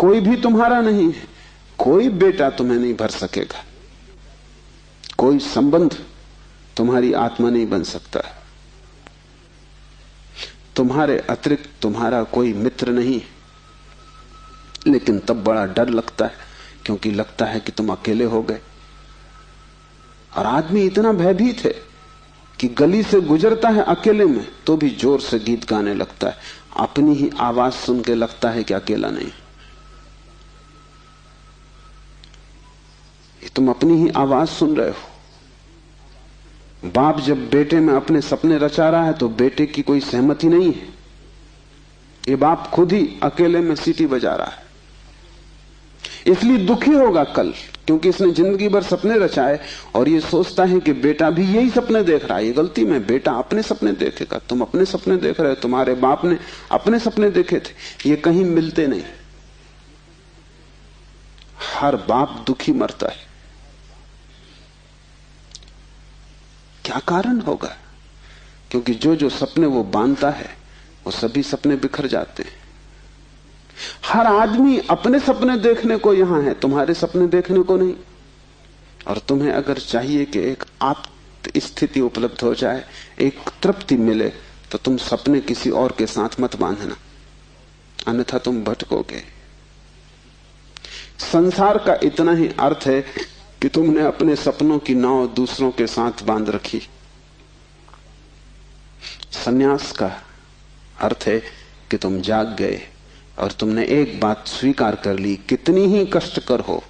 कोई भी तुम्हारा नहीं है, कोई बेटा तुम्हें नहीं भर सकेगा, कोई संबंध तुम्हारी आत्मा नहीं बन सकता, तुम्हारे अतिरिक्त तुम्हारा कोई मित्र नहीं। लेकिन तब बड़ा डर लगता है, क्योंकि लगता है कि तुम अकेले हो गए। और आदमी इतना भयभीत है कि गली से गुजरता है अकेले में तो भी जोर से गीत गाने लगता है, अपनी ही आवाज सुन के लगता है कि अकेला नहीं। तुम अपनी ही आवाज सुन रहे हो। बाप जब बेटे में अपने सपने रचा रहा है तो बेटे की कोई सहमति नहीं है। ये बाप खुद ही अकेले में सीटी बजा रहा है, इसलिए दुखी होगा कल, क्योंकि इसने जिंदगी भर सपने रचाए और ये सोचता है कि बेटा भी यही सपने देख रहा है। ये गलती में, बेटा अपने सपने देखेगा, तुम अपने सपने देख रहे हो, तुम्हारे बाप ने अपने सपने देखे थे, ये कहीं मिलते नहीं। हर बाप दुखी मरता है। क्या कारण होगा? क्योंकि जो जो सपने वो बांधता है वो सभी सपने बिखर जाते हैं। हर आदमी अपने सपने देखने को यहां है, तुम्हारे सपने देखने को नहीं। और तुम्हें अगर चाहिए कि एक आत्म स्थिति उपलब्ध हो जाए, एक तृप्ति मिले, तो तुम सपने किसी और के साथ मत बांधना, अन्यथा तुम भटकोगे। संसार का इतना ही अर्थ है कि तुमने अपने सपनों की नाव दूसरों के साथ बांध रखी। सन्यास का अर्थ है कि तुम जाग गए और तुमने एक बात स्वीकार कर ली, कितनी ही कष्टकर हो,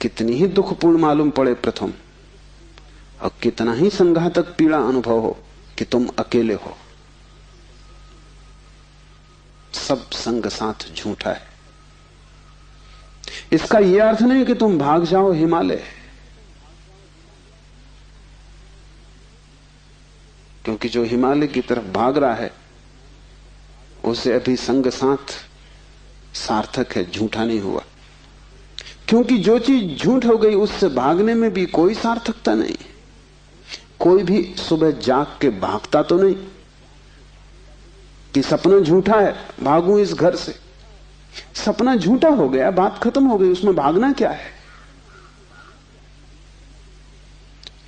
कितनी ही दुखपूर्ण मालूम पड़े प्रथम, और कितना ही संघातक पीड़ा अनुभव हो, कि तुम अकेले हो। सब संग साथ झूठा है। इसका यह अर्थ नहीं कि तुम भाग जाओ हिमालय, क्योंकि जो हिमालय की तरफ भाग रहा है उसे अभी संग साथ सार्थक है, झूठा नहीं हुआ। क्योंकि जो चीज झूठ हो गई उससे भागने में भी कोई सार्थकता नहीं। कोई भी सुबह जाग के भागता तो नहीं कि सपना झूठा है, भागूं इस घर से। सपना झूठा हो गया, बात खत्म हो गई, उसमें भागना क्या है।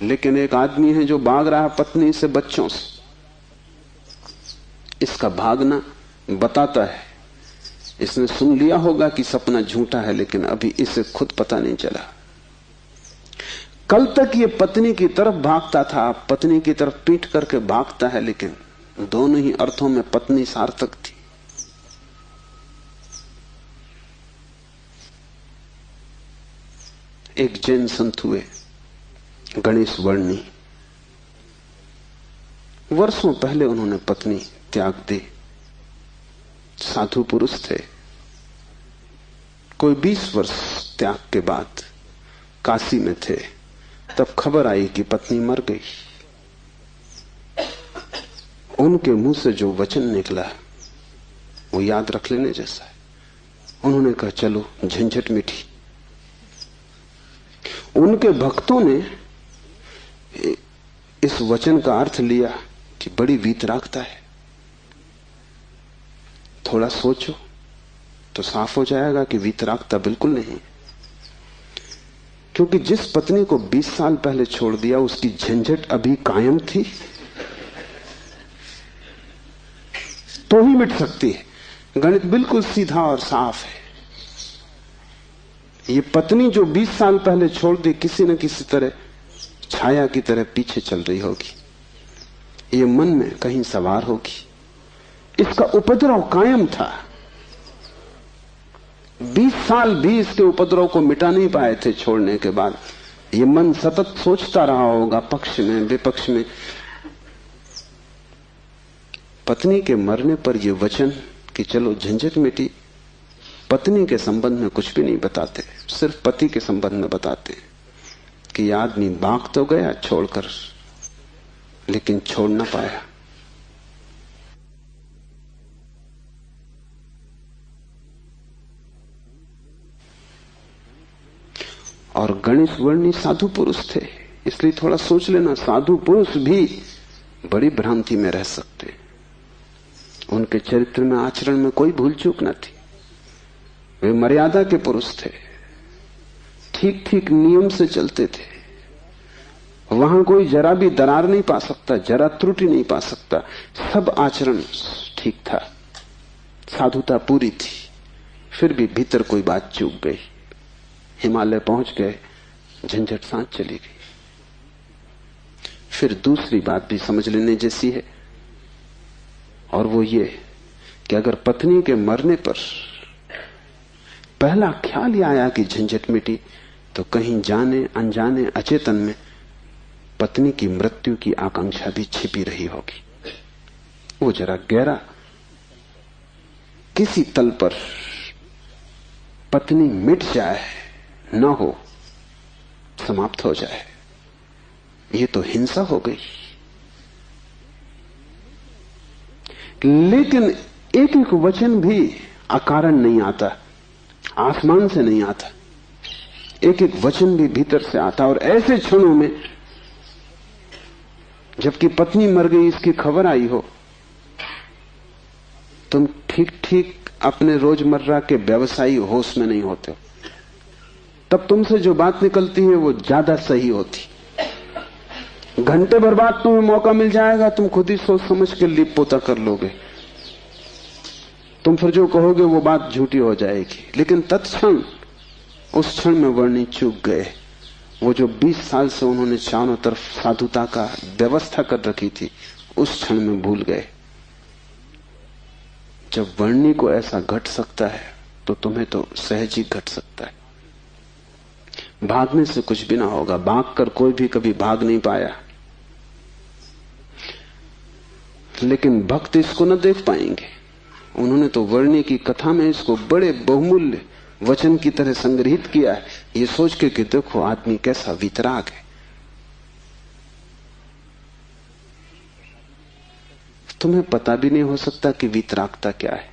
लेकिन एक आदमी है जो भाग रहा है पत्नी से, बच्चों से, इसका भागना बताता है, इसने सुन लिया होगा कि सपना झूठा है, लेकिन अभी इसे खुद पता नहीं चला। कल तक ये पत्नी की तरफ भागता था, पत्नी की तरफ पीठ करके भागता है, लेकिन दोनों ही अर्थों में पत्नी सार्थक थी। एक जैन संत हुए, गणेश वर्णी। वर्षों पहले उन्होंने पत्नी त्याग दी। साधु पुरुष थे। कोई 20 वर्ष त्याग के बाद काशी में थे, तब खबर आई कि पत्नी मर गई। उनके मुंह से जो वचन निकला वो याद रख लेने जैसा है। उन्होंने कहा, चलो झंझट मिटी। उनके भक्तों ने इस वचन का अर्थ लिया कि बड़ी वीतरागता है। थोड़ा सोचो तो साफ हो जाएगा कि वीतरागता बिल्कुल नहीं, क्योंकि जिस पत्नी को 20 साल पहले छोड़ दिया उसकी झंझट अभी कायम थी तो ही मिट सकती है। गणित बिल्कुल सीधा और साफ है। ये पत्नी जो 20 साल पहले छोड़ दी, किसी न किसी तरह छाया की तरह पीछे चल रही होगी, ये मन में कहीं सवार होगी। इसका उपद्रव कायम था। 20 साल भी इसके उपद्रव को मिटा नहीं पाए थे छोड़ने के बाद। ये मन सतत सोचता रहा होगा, पक्ष में विपक्ष में। पत्नी के मरने पर यह वचन कि चलो झंझट मिटी, पत्नी के संबंध में कुछ भी नहीं बताते, सिर्फ पति के संबंध में बताते कि यह आदमी भाग तो गया छोड़कर, लेकिन छोड़ ना पाया। और गणेश वर्णी साधु पुरुष थे, इसलिए थोड़ा सोच लेना, साधु पुरुष भी बड़ी भ्रांति में रह सकते। उनके चरित्र में, आचरण में कोई भूल चूक न थी। वे मर्यादा के पुरुष थे, ठीक ठीक नियम से चलते थे। वहां कोई जरा भी दरार नहीं पा सकता, जरा त्रुटि नहीं पा सकता। सब आचरण ठीक था, साधुता पूरी थी। फिर भी भीतर कोई बात चूक गई। हिमालय पहुंच गए, झंझट सांस चली गई। फिर दूसरी बात भी समझ लेने जैसी है, और वो ये कि अगर पत्नी के मरने पर पहला ख्याल ही आया कि झंझट मिटी, तो कहीं जाने अनजाने अचेतन में पत्नी की मृत्यु की आकांक्षा भी छिपी रही होगी। वो जरा गहरा किसी तल पर पत्नी मिट जाए, न हो, समाप्त हो जाए, ये तो हिंसा हो गई। लेकिन एक एक वचन भी अकारण नहीं आता, आसमान से नहीं आता। एक एक वचन भी भीतर से आता। और ऐसे क्षणों में जबकि पत्नी मर गई इसकी खबर आई हो, तुम ठीक ठीक अपने रोजमर्रा के व्यवसायी होश में नहीं होते हो। तब तुमसे जो बात निकलती है वो ज्यादा सही होती। घंटे भर बाद तुम्हें मौका मिल जाएगा, तुम खुद ही सोच समझ के लीप पोता कर लोगे। तुम फिर जो कहोगे वो बात झूठी हो जाएगी। लेकिन तत्क्षण उस क्षण में वर्णी चूक गए। वो जो 20 साल से उन्होंने चारों तरफ साधुता का व्यवस्था कर रखी थी, उस क्षण में भूल गए। जब वर्णी को ऐसा घट सकता है तो तुम्हें तो सहज ही घट सकता है। भागने से कुछ भी ना होगा, भागकर कोई भी कभी भाग नहीं पाया। लेकिन भक्त इसको न देख पाएंगे। उन्होंने तो वर्णी की कथा में इसको बड़े बहुमूल्य वचन की तरह संग्रहित किया है, ये सोच के कि देखो आदमी कैसा वितराग है। तुम्हें पता भी नहीं हो सकता कि वितरागता क्या है।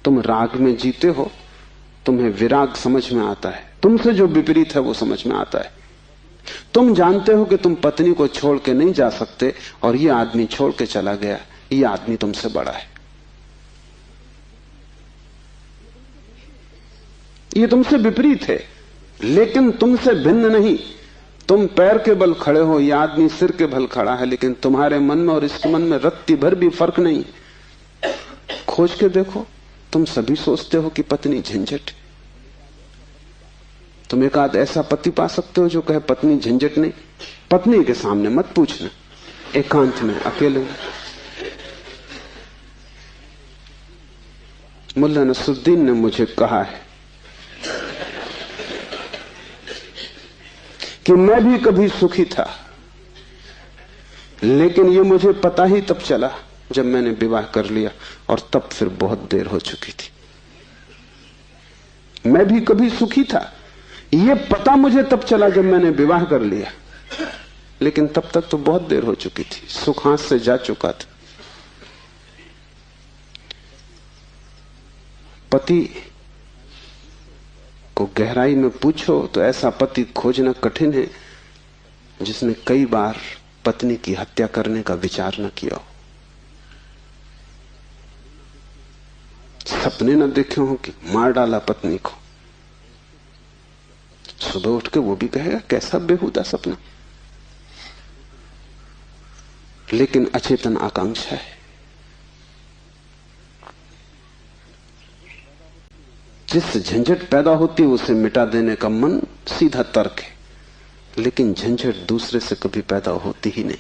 तुम राग में जीते हो, तुम्हें विराग समझ में आता है। तुमसे जो विपरीत है वो समझ में आता है। तुम जानते हो कि तुम पत्नी को छोड़ के नहीं जा सकते, और ये आदमी छोड़ के चला गया, ये आदमी तुमसे बड़ा है। ये तुमसे विपरीत है, लेकिन तुमसे भिन्न नहीं। तुम पैर के बल खड़े हो, यह आदमी सिर के बल खड़ा है, लेकिन तुम्हारे मन में और इसके मन में रत्ती भर भी फर्क नहीं। खोज के देखो, तुम सभी सोचते हो कि पत्नी झंझट। तुम एक आध ऐसा पति पा सकते हो जो कहे पत्नी झंझट नहीं। पत्नी के सामने मत पूछना, एकांत में अकेले। मुल्ला नसरुद्दीन ने मुझे कहा है कि मैं भी कभी सुखी था, लेकिन ये मुझे पता ही तब चला जब मैंने विवाह कर लिया, और तब फिर बहुत देर हो चुकी थी। मैं भी कभी सुखी था, ये पता मुझे तब चला जब मैंने विवाह कर लिया, लेकिन तब तक तो बहुत देर हो चुकी थी। सुख हाथ से जा चुका था। पति को गहराई में पूछो तो ऐसा पति खोजना कठिन है जिसने कई बार पत्नी की हत्या करने का विचार न किया हो। सपने न देखे हो कि मार डाला पत्नी को। सुबह उठ के वो भी कहेगा कैसा बेहुदा सपना, लेकिन अचेतन आकांक्षा है। जिससे झंझट पैदा होती है उसे मिटा देने का मन सीधा तर्क है, लेकिन झंझट दूसरे से कभी पैदा होती ही नहीं।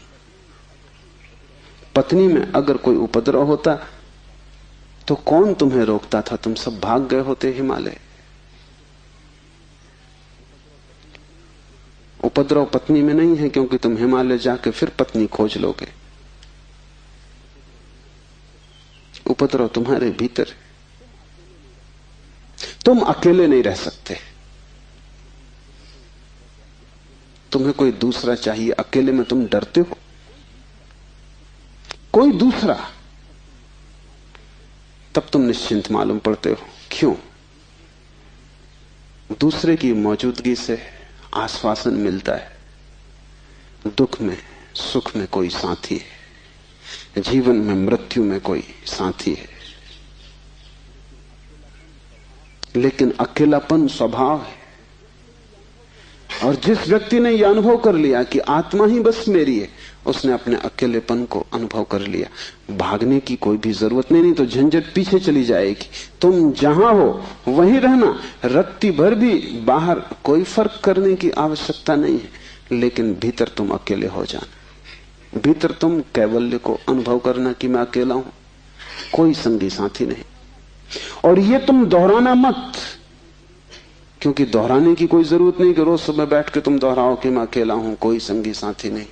पत्नी में अगर कोई उपद्रव होता तो कौन तुम्हें रोकता था? तुम सब भाग गए होते हिमालय। उपद्रव पत्नी में नहीं है, क्योंकि तुम हिमालय जाके फिर पत्नी खोज लोगे। उपद्रव तुम्हारे भीतर है। तुम अकेले नहीं रह सकते, तुम्हें कोई दूसरा चाहिए। अकेले में तुम डरते हो, कोई दूसरा, तब तुम निश्चिंत मालूम पड़ते हो। क्यों? दूसरे की मौजूदगी से आश्वासन मिलता है। दुख में सुख में कोई साथी है, जीवन में मृत्यु में कोई साथी है। लेकिन अकेलापन स्वभाव है। और जिस व्यक्ति ने यह अनुभव कर लिया कि आत्मा ही बस मेरी है, उसने अपने अकेलेपन को अनुभव कर लिया। भागने की कोई भी जरूरत नहीं तो झंझट पीछे चली जाएगी। तुम जहां हो वहीं रहना, रत्ती भर भी बाहर कोई फर्क करने की आवश्यकता नहीं है, लेकिन भीतर तुम अकेले हो जाना। भीतर तुम कैवल्य को अनुभव करना कि मैं अकेला हूं, कोई संगी साथी नहीं। और ये तुम दोहराना मत, क्योंकि दोहराने की कोई जरूरत नहीं कि रोज सुबह बैठ के तुम दोहराओ कि मैं अकेला हूं, कोई संगी साथी नहीं।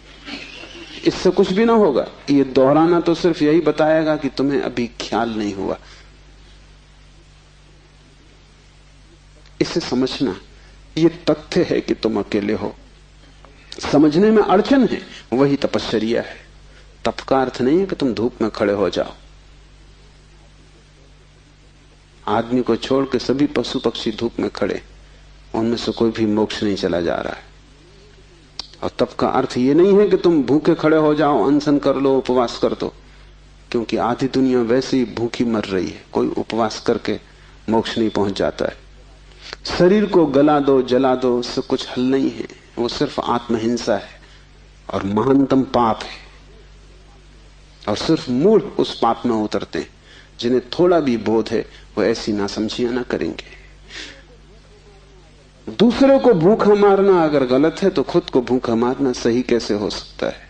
इससे कुछ भी ना होगा। ये दोहराना तो सिर्फ यही बताएगा कि तुम्हें अभी ख्याल नहीं हुआ। इसे समझना, ये तथ्य है कि तुम अकेले हो। समझने में अड़चन है, वही तपश्चर्या है। तप का अर्थ नहीं है कि तुम धूप में खड़े हो जाओ। आदमी को छोड़ के सभी पशु पक्षी धूप में खड़े, उनमें से कोई भी मोक्ष नहीं चला जा रहा है। और तप का अर्थ ये नहीं है कि तुम भूखे खड़े हो जाओ, अनशन कर लो, उपवास कर दो, क्योंकि आधी दुनिया वैसे ही भूखी मर रही है। कोई उपवास करके मोक्ष नहीं पहुंच जाता है। शरीर को गला दो, जला दो, उससे कुछ हल नहीं है। वो सिर्फ आत्महिंसा है और महानतम पाप है। और सिर्फ मूढ़ उस पाप में उतरते हैं। जिन्हें थोड़ा भी बोध है वो ऐसी नासमझियां ना करेंगे। दूसरे को भूखा मारना अगर गलत है तो खुद को भूखा मारना सही कैसे हो सकता है?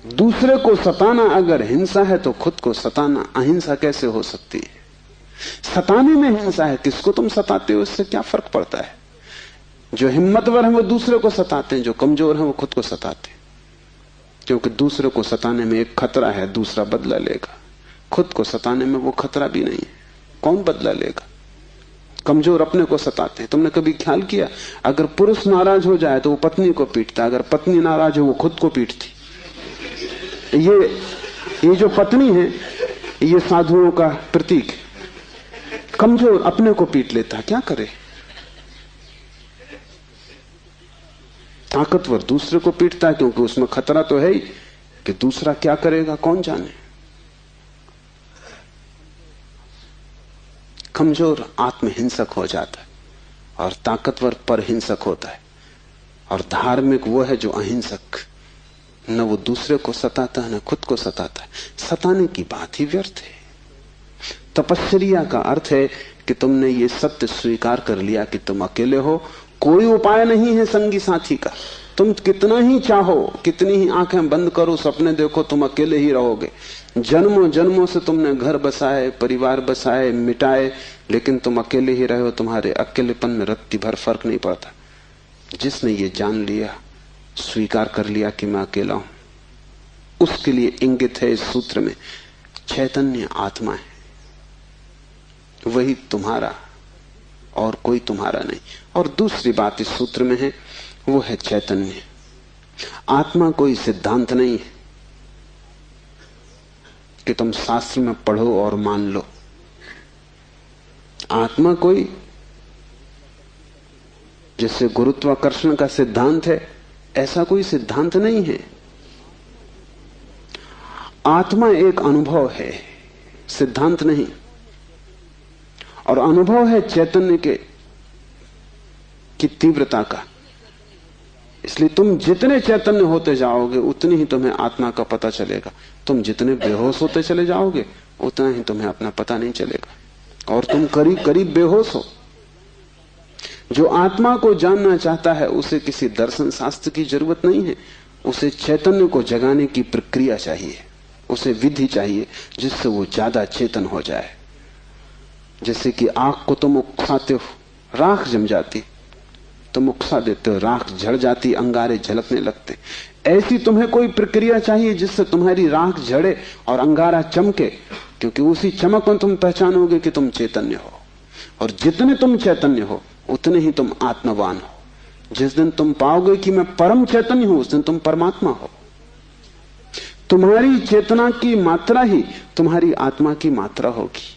दूसरे को सताना अगर हिंसा है तो खुद को सताना अहिंसा कैसे हो सकती है? सताने में हिंसा है, किसको तुम सताते हो इससे क्या फर्क पड़ता है? जो हिम्मतवर है वो दूसरे को सताते हैं, जो कमजोर है वो खुद को सताते हैं। क्योंकि दूसरे को सताने में एक खतरा है, दूसरा बदला लेगा। खुद को सताने में वो खतरा भी नहीं है, कौन बदला लेगा? कमजोर अपने को सताते हैं। तुमने कभी ख्याल किया, अगर पुरुष नाराज हो जाए तो वो पत्नी को पीटता, अगर पत्नी नाराज हो वो खुद को पीटती। ये जो पत्नी है ये साधुओं का प्रतीक है। कमजोर अपने को पीट लेता, क्या करे? ताकतवर दूसरे को पीटता है, क्योंकि उसमें खतरा तो है ही कि दूसरा क्या करेगा कौन जाने। कमजोर आत्महिंसक हो जाता है और ताकतवर परहिंसक होता है। और धार्मिक वो है जो अहिंसक, न वो दूसरे को सताता है न खुद को सताता है। सताने की बात ही व्यर्थ है। तपश्चर्या का अर्थ है कि तुमने ये सत्य स्वीकार कर लिया कि तुम अकेले हो, कोई उपाय नहीं है संगी साथी का। तुम कितना ही चाहो, कितनी ही आंखें बंद करो, सपने देखो, तुम अकेले ही रहोगे। जन्मों जन्मों से तुमने घर बसाए, परिवार बसाए, मिटाए, लेकिन तुम अकेले ही रहे हो। तुम्हारे अकेलेपन में रत्ती भर फर्क नहीं पड़ता। जिसने ये जान लिया, स्वीकार कर लिया कि मैं अकेला हूं, उसके लिए इंगित है इस सूत्र में चैतन्य आत्मा है, वही तुम्हारा और कोई तुम्हारा नहीं। और दूसरी बात इस सूत्र में है, वो है चैतन्य। आत्मा कोई सिद्धांत नहीं है कि तुम शास्त्र में पढ़ो और मान लो। आत्मा कोई, जैसे गुरुत्वाकर्षण का सिद्धांत है, ऐसा कोई सिद्धांत नहीं है। आत्मा एक अनुभव है, सिद्धांत नहीं। और अनुभव है चैतन्य की तीव्रता का। इसलिए तुम जितने चैतन्य होते जाओगे उतनी ही तुम्हें आत्मा का पता चलेगा। तुम जितने बेहोश होते चले जाओगे उतना ही तुम्हें अपना पता नहीं चलेगा। और तुम करीब करीब बेहोश हो। जो आत्मा को जानना चाहता है उसे किसी दर्शन शास्त्र की जरूरत नहीं है, उसे चैतन्य को जगाने की प्रक्रिया चाहिए, उसे विधि चाहिए जिससे वो ज्यादा चेतन हो जाए। जैसे कि आग को तुम उकसाते हो, राख जम जाती, तुम उकसा देते हो, राख झड़ जाती, अंगारे झलकने लगते। ऐसी तुम्हें कोई प्रक्रिया चाहिए जिससे तुम्हारी राख झड़े और अंगारा चमके, क्योंकि उसी चमक में तुम पहचानोगे कि तुम चैतन्य हो। और जितने तुम चैतन्य हो उतने ही तुम आत्मवान हो। जिस दिन तुम पाओगे कि मैं परम चैतन्य हूं, उस दिन तुम परमात्मा हो। तुम्हारी चेतना की मात्रा ही तुम्हारी आत्मा की मात्रा होगी।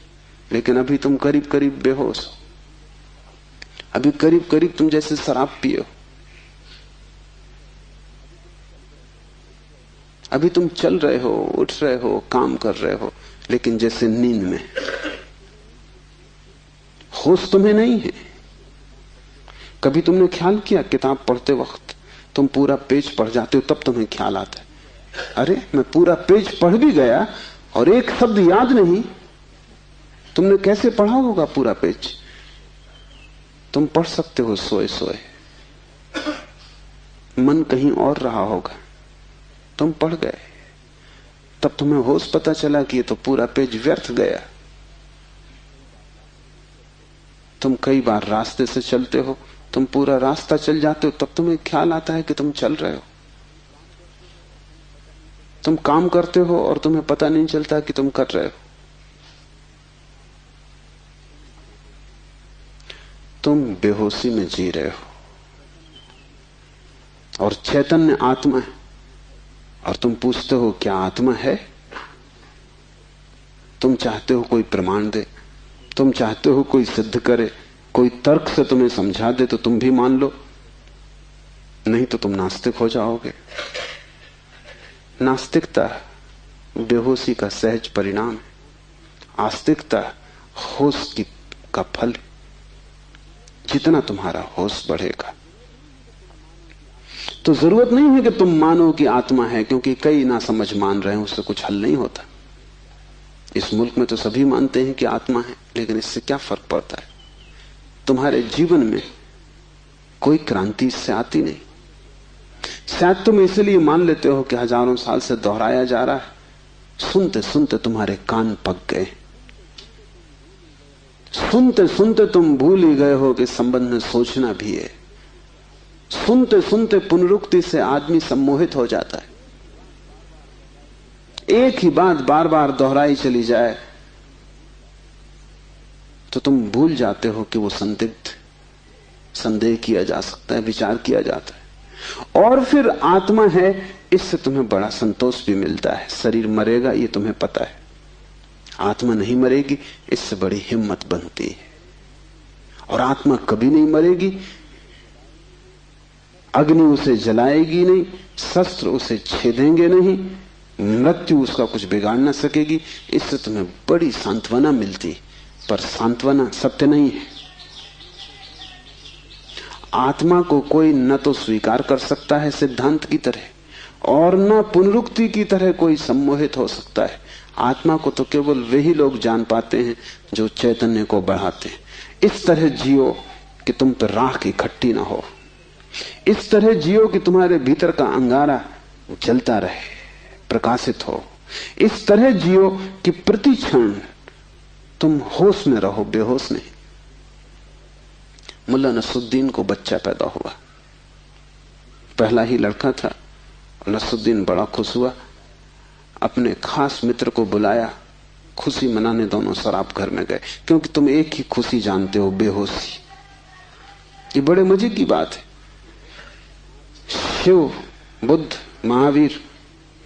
लेकिन अभी तुम करीब करीब बेहोश हो, अभी करीब करीब तुम जैसे शराब पिए हो, अभी तुम चल रहे हो, उठ रहे हो, काम कर रहे हो, लेकिन जैसे नींद में। होश तुम्हें नहीं है। कभी तुमने ख्याल किया किताब पढ़ते वक्त तुम पूरा पेज पढ़ जाते हो, तब तुम्हें ख्याल आता है अरे मैं पूरा पेज पढ़ भी गया और एक शब्द याद नहीं। तुमने कैसे पढ़ा होगा पूरा पेज? तुम पढ़ सकते हो सोए सोए, मन कहीं और रहा होगा, तुम पढ़ गए, तब तुम्हें होश पता चला कि ये तो पूरा पेज व्यर्थ गया। तुम कई बार रास्ते से चलते हो, तुम पूरा रास्ता चल जाते हो, तब तुम्हें ख्याल आता है कि तुम चल रहे हो। तुम काम करते हो और तुम्हें पता नहीं चलता कि तुम कर रहे हो। तुम बेहोशी में जी रहे हो और चैतन्य आत्मा है, और तुम पूछते हो क्या आत्मा है? तुम चाहते हो कोई प्रमाण दे, तुम चाहते हो कोई सिद्ध करे, कोई तर्क से तुम्हें समझा दे तो तुम भी मान लो, नहीं तो तुम नास्तिक हो जाओगे। नास्तिकता बेहोशी का सहज परिणाम है, आस्तिकता होश का फल। जितना तुम्हारा होश बढ़ेगा तो जरूरत नहीं है कि तुम मानो कि आत्मा है, क्योंकि कई ना समझ मान रहे हैं, उससे कुछ हल नहीं होता। इस मुल्क में तो सभी मानते हैं कि आत्मा है, लेकिन इससे क्या फर्क पड़ता है? तुम्हारे जीवन में कोई क्रांति इससे आती नहीं। शायद तुम इसलिए मान लेते हो कि हजारों साल से दोहराया जा रहा है। सुनते सुनते तुम्हारे कान पक गए, सुनते सुनते तुम भूल ही गए हो कि संबंध में सोचना भी है। सुनते सुनते पुनरुक्ति से आदमी सम्मोहित हो जाता है। एक ही बात बार बार दोहराई चली जाए तो तुम भूल जाते हो कि वो संदेह किया जा सकता है, विचार किया जाता है। और फिर आत्मा है, इससे तुम्हें बड़ा संतोष भी मिलता है। शरीर मरेगा ये तुम्हें पता है, आत्मा नहीं मरेगी, इससे बड़ी हिम्मत बनती है। और आत्मा कभी नहीं मरेगी, अग्नि उसे जलाएगी नहीं, शस्त्र उसे छेदेंगे नहीं, मृत्यु उसका कुछ बिगाड़ ना सकेगी। इससे तुम्हें बड़ी सांत्वना मिलती, पर सांत्वना सत्य नहीं है। आत्मा को कोई न तो स्वीकार कर सकता है सिद्धांत की तरह, और न पुनरुक्ति की तरह कोई सम्मोहित हो सकता है। आत्मा को तो केवल वही लोग जान पाते हैं जो चैतन्य को बढ़ाते हैं। इस तरह जियो कि तुम पर राख इकट्ठी ना हो, इस तरह जियो कि तुम्हारे भीतर का अंगारा जलता रहे, प्रकाशित हो। इस तरह जियो कि प्रति क्षण तुम होश में रहो, बेहोश नहीं। मुल्ला नसरुद्दीन को बच्चा पैदा हुआ, पहला ही लड़का था। नसरुद्दीन बड़ा खुश हुआ, अपने खास मित्र को बुलाया, खुशी मनाने दोनों शराब घर में गए। क्योंकि तुम एक ही खुशी जानते हो, बेहोशी। ये बड़े मजे की बात है। शिव, बुद्ध, महावीर,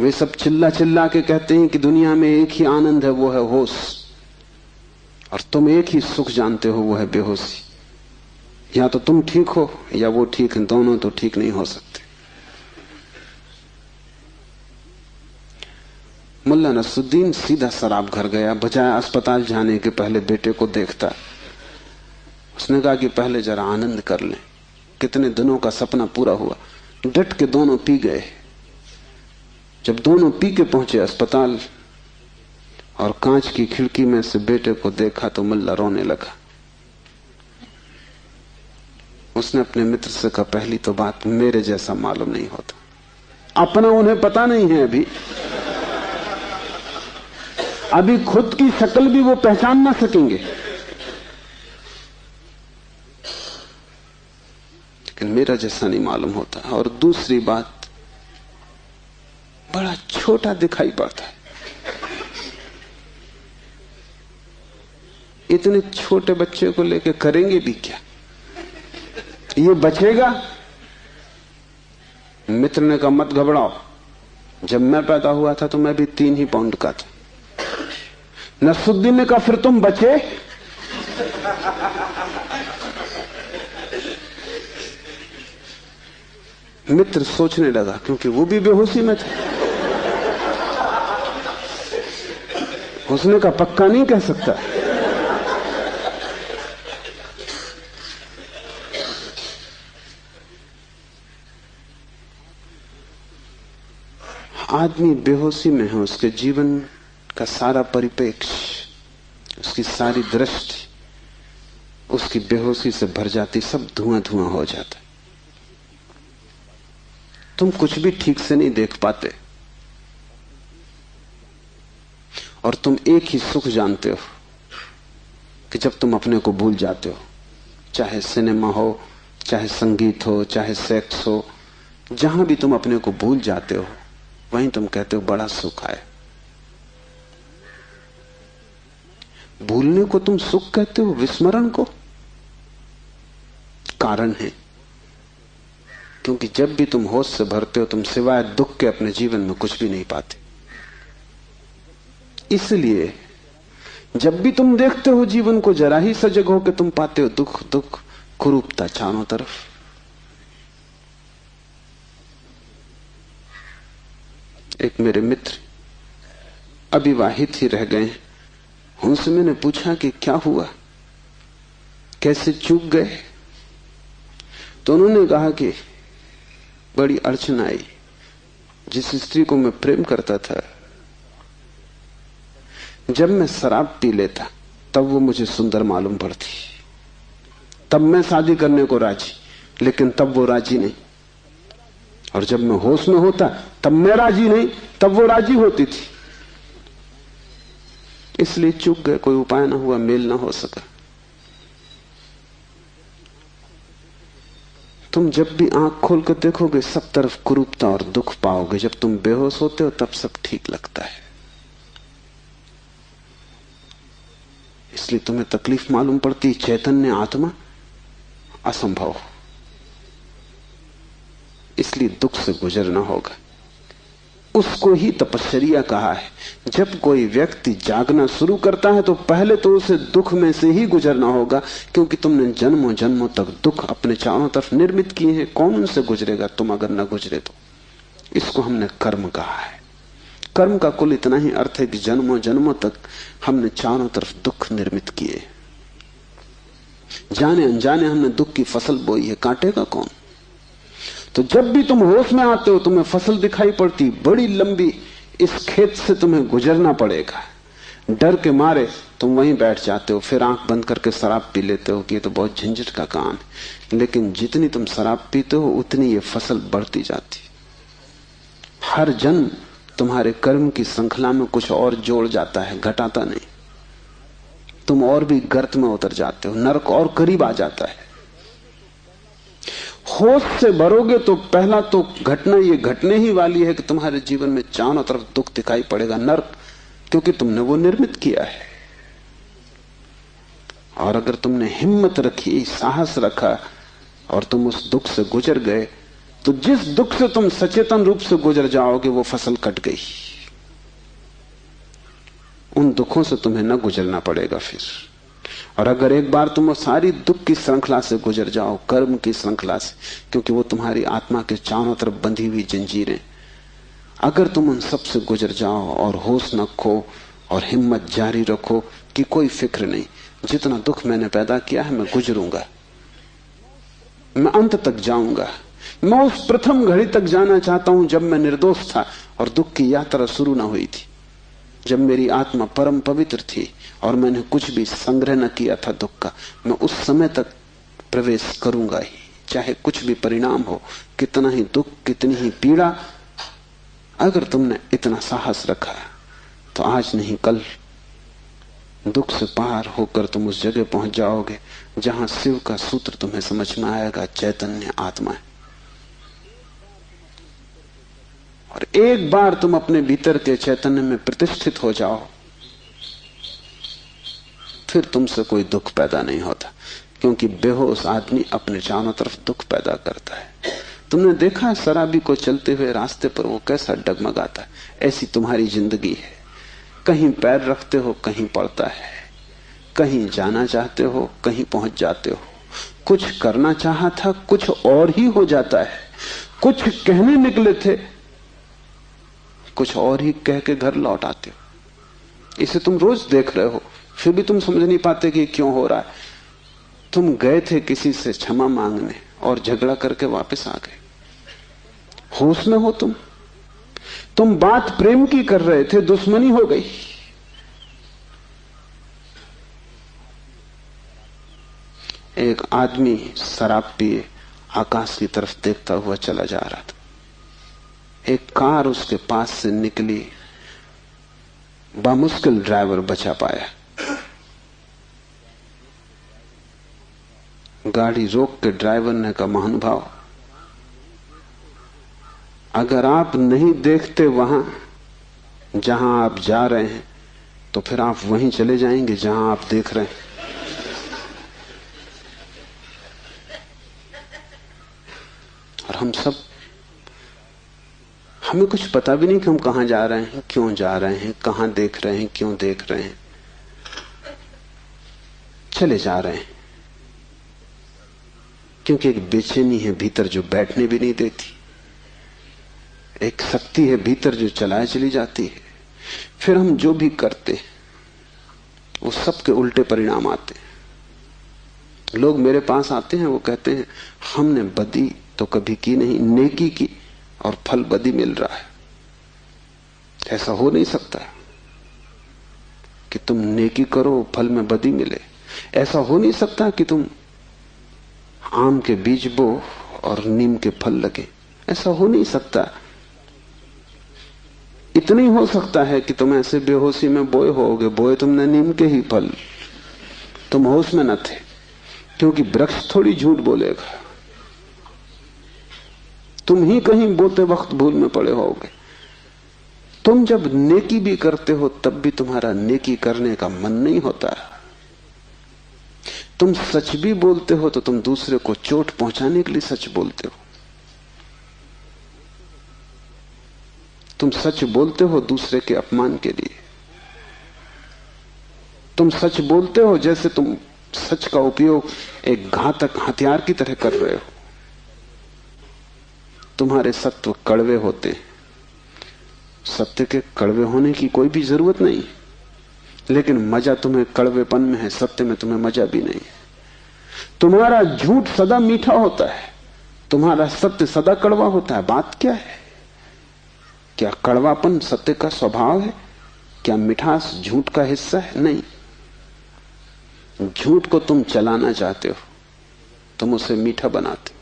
वे सब चिल्ला चिल्ला के कहते हैं कि दुनिया में एक ही आनंद है, वो है होश। और तुम एक ही सुख जानते हो, वो है बेहोशी। या तो तुम ठीक हो या वो ठीक है, दोनों तो ठीक नहीं हो सकते। मुल्ला नसरुद्दीन सीधा शराब घर गया, बजाय अस्पताल जाने के पहले बेटे को देखता। उसने कहा कि पहले जरा आनंद कर लें, कितने दिनों का सपना पूरा हुआ। डट के दोनों पी गए। जब दोनों पी के पहुंचे अस्पताल और कांच की खिड़की में से बेटे को देखा तो मुल्ला रोने लगा। उसने अपने मित्र से कहा, पहली तो बात मेरे जैसा मालूम नहीं होता। अपना उन्हें पता नहीं है, अभी खुद की शक्ल भी वो पहचान ना सकेंगे, लेकिन मेरा जैसा नहीं मालूम होता। और दूसरी बात, बड़ा छोटा दिखाई पड़ता है। इतने छोटे बच्चे को लेके करेंगे भी क्या? ये बचेगा? मित्र ने कहा, मत घबराओ, जब मैं पैदा हुआ था तो मैं भी 3 ही पाउंड का था। नसरुद्दीन ने कहा, फिर तुम बचे? मित्र सोचने लगा, क्योंकि वो भी बेहोशी में था। उसने कहा, पक्का नहीं कह सकता। आदमी बेहोशी में है, उसके जीवन का सारा परिप्रेक्ष्य, उसकी सारी दृष्टि उसकी बेहोशी से भर जाती, सब धुआं धुआं हो जाता। तुम कुछ भी ठीक से नहीं देख पाते और तुम एक ही सुख जानते हो कि जब तुम अपने को भूल जाते हो, चाहे सिनेमा हो, चाहे संगीत हो, चाहे सेक्स हो, जहां भी तुम अपने को भूल जाते हो वहीं तुम कहते हो बड़ा सुख आया। भूलने को तुम सुख कहते हो, विस्मरण को? कारण है क्योंकि जब भी तुम होश से भरते हो तुम सिवाय दुख के अपने जीवन में कुछ भी नहीं पाते। इसलिए जब भी तुम देखते हो जीवन को, जरा ही सजग हो के तुम पाते हो दुख दुख, कुरूपता चारों तरफ। एक मेरे मित्र अविवाहित ही रह गए, उनसे मैंने पूछा कि क्या हुआ, कैसे चूक गए? तो उन्होंने कहा कि बड़ी अड़चन आई। जिस स्त्री को मैं प्रेम करता था, जब मैं शराब पी लेता तब वो मुझे सुंदर मालूम पड़ती, तब मैं शादी करने को राजी, लेकिन तब वो राजी नहीं। और जब मैं होश में होता तब मैं राजी नहीं, तब वो राजी होती थी। इसलिए चूक गए, कोई उपाय ना हुआ, मेल ना हो सका। तुम जब भी आंख खोल कर देखोगे सब तरफ कुरूपता और दुख पाओगे। जब तुम बेहोश होते हो तब सब ठीक लगता है। इसलिए तुम्हें तकलीफ मालूम पड़ती, चैतन्य आत्मा असंभव, इसलिए दुख से गुजरना होगा। उसको ही तपश्चर्या कहा है। जब कोई व्यक्ति जागना शुरू करता है तो पहले तो उसे दुख में से ही गुजरना होगा, क्योंकि तुमने जन्मों जन्मों तक दुख अपने चारों तरफ निर्मित किए हैं। कौन उनसे गुजरेगा तुम अगर न गुजरे तो? इसको हमने कर्म कहा है। कर्म का कुल इतना ही अर्थ है कि जन्मों जन्मों तक हमने चारों तरफ दुख निर्मित किए, जाने अनजाने हमने दुख की फसल बोई है, काटेगा कौन? तो जब भी तुम होश में आते हो तुम्हें फसल दिखाई पड़ती, बड़ी लंबी, इस खेत से तुम्हें गुजरना पड़ेगा। डर के मारे तुम वहीं बैठ जाते हो, फिर आंख बंद करके शराब पी लेते हो कि ये तो बहुत झंझट का काम है। लेकिन जितनी तुम शराब पीते हो उतनी ये फसल बढ़ती जाती। हर जन्म तुम्हारे कर्म की श्रृंखला में कुछ और जोड़ जाता है, घटाता नहीं। तुम और भी गर्त में उतर जाते हो, नरक और करीब आ जाता है। होश से भरोगे तो पहला तो घटना ये घटने ही वाली है कि तुम्हारे जीवन में चारों तरफ दुख दिखाई पड़ेगा, नरक, क्योंकि तुमने वो निर्मित किया है। और अगर तुमने हिम्मत रखी, साहस रखा और तुम उस दुख से गुजर गए, तो जिस दुख से तुम सचेतन रूप से गुजर जाओगे वो फसल कट गई। उन दुखों से तुम्हें न गुजरना पड़ेगा फिर। और अगर एक बार तुम सारी दुख की श्रृंखला से गुजर जाओ, कर्म की श्रृंखला से, क्योंकि वो तुम्हारी आत्मा के चारों तरफ बंधी हुई जंजीरें, अगर तुम उन सब से गुजर जाओ और होश न खो और हिम्मत जारी रखो कि कोई फिक्र नहीं, जितना दुख मैंने पैदा किया है मैं गुजरूंगा, मैं अंत तक जाऊंगा। मैं उस प्रथम घड़ी तक जाना चाहता हूं जब मैं निर्दोष था और दुख की यात्रा शुरू न हुई थी, जब मेरी आत्मा परम पवित्र थी और मैंने कुछ भी संग्रह न किया था दुख का। मैं उस समय तक प्रवेश करूंगा ही, चाहे कुछ भी परिणाम हो, कितना ही दुख, कितनी ही पीड़ा। अगर तुमने इतना साहस रखा तो आज नहीं कल दुख से पार होकर तुम उस जगह पहुंच जाओगे जहां शिव का सूत्र तुम्हें समझ में आएगा, चैतन्य आत्मा है। और एक बार तुम अपने भीतर के चैतन्य में प्रतिष्ठित हो जाओ, फिर तुमसे कोई दुख पैदा नहीं होता, क्योंकि बेहोश आदमी अपने चारों तरफ दुख पैदा करता है। तुमने देखा शराबी को चलते हुए रास्ते पर वो कैसा डगमगाता है? ऐसी तुम्हारी जिंदगी है। कहीं पैर रखते हो कहीं पड़ता है, कहीं जाना चाहते हो कहीं पहुंच जाते हो, कुछ करना चाहा था कुछ और ही हो जाता है, कुछ कहने निकले थे कुछ और ही कह के घर लौट आते हो। इसे तुम रोज देख रहे हो, फिर भी तुम समझ नहीं पाते कि क्यों हो रहा है। तुम गए थे किसी से क्षमा मांगने और झगड़ा करके वापस आ गए। होश में हो तुम, तुम बात प्रेम की कर रहे थे, दुश्मनी हो गई। एक आदमी शराब पिए आकाश की तरफ देखता हुआ चला जा रहा था। एक कार उसके पास से निकली, बामुश्किल ड्राइवर बचा पाया। गाड़ी रोक के ड्राइवर ने कहा, महानुभाव, अगर आप नहीं देखते वहां जहां आप जा रहे हैं तो फिर आप वहीं चले जाएंगे जहां आप देख रहे हैं। और हम सब, हमें कुछ पता भी नहीं कि हम कहां जा रहे हैं, क्यों जा रहे हैं, कहां देख रहे हैं, क्यों देख रहे हैं, चले जा रहे हैं। क्योंकि एक बेचैनी है भीतर जो बैठने भी नहीं देती, एक शक्ति है भीतर जो चलाए चली जाती है। फिर हम जो भी करते वो सबके उल्टे परिणाम आते हैं। लोग मेरे पास आते हैं, वो कहते हैं हमने बदी तो कभी की नहीं, नेकी की और फल बदी मिल रहा है। ऐसा हो नहीं सकता कि तुम नेकी करो फल में बदी मिले। ऐसा हो नहीं सकता कि तुम आम के बीज बो और नीम के फल लगे। ऐसा हो नहीं सकता। इतना ही हो सकता है कि तुम ऐसे बेहोशी में बोए होगे, बोए तुमने नीम के ही फल, तुम होश में न थे। क्योंकि वृक्ष थोड़ी झूठ बोलेगा, तुम ही कहीं बोते वक्त भूल में पड़े होगे। तुम जब नेकी भी करते हो तब भी तुम्हारा नेकी करने का मन नहीं होता। तुम सच भी बोलते हो तो तुम दूसरे को चोट पहुंचाने के लिए सच बोलते हो। तुम सच बोलते हो दूसरे के अपमान के लिए। तुम सच बोलते हो जैसे तुम सच का उपयोग एक घातक हथियार की तरह कर रहे हो। तुम्हारे सत्य कड़वे होते हैं। सत्य के कड़वे होने की कोई भी जरूरत नहीं, लेकिन मजा तुम्हें कड़वेपन में है, सत्य में तुम्हें मजा भी नहीं। तुम्हारा झूठ सदा मीठा होता है, तुम्हारा सत्य सदा कड़वा होता है। बात क्या है? क्या कड़वापन सत्य का स्वभाव है? क्या मिठास झूठ का हिस्सा है? नहीं। झूठ को तुम चलाना चाहते हो, तुम उसे मीठा बनाते हो,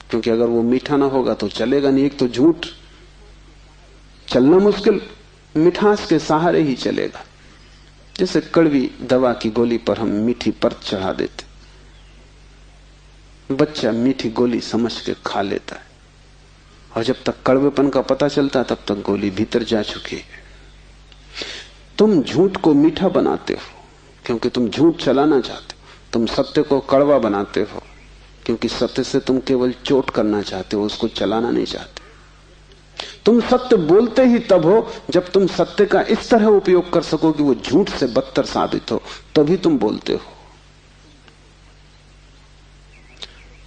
क्योंकि अगर वो मीठा ना होगा तो चलेगा नहीं। एक तो झूठ चलना मुश्किल, मिठास के सहारे ही चलेगा। जैसे कड़वी दवा की गोली पर हम मीठी परत चढ़ा देते, बच्चा मीठी गोली समझ के खा लेता है, और जब तक कड़वेपन का पता चलता तब तक गोली भीतर जा चुकी है। तुम झूठ को मीठा बनाते हो क्योंकि तुम झूठ चलाना चाहते हो। तुम सत्य को कड़वा बनाते हो क्योंकि सत्य से तुम केवल चोट करना चाहते हो, उसको चलाना नहीं चाहते। तुम सत्य बोलते ही तब हो जब तुम सत्य का इस तरह उपयोग कर सको कि वो झूठ से बदतर साबित हो, तभी तुम बोलते हो।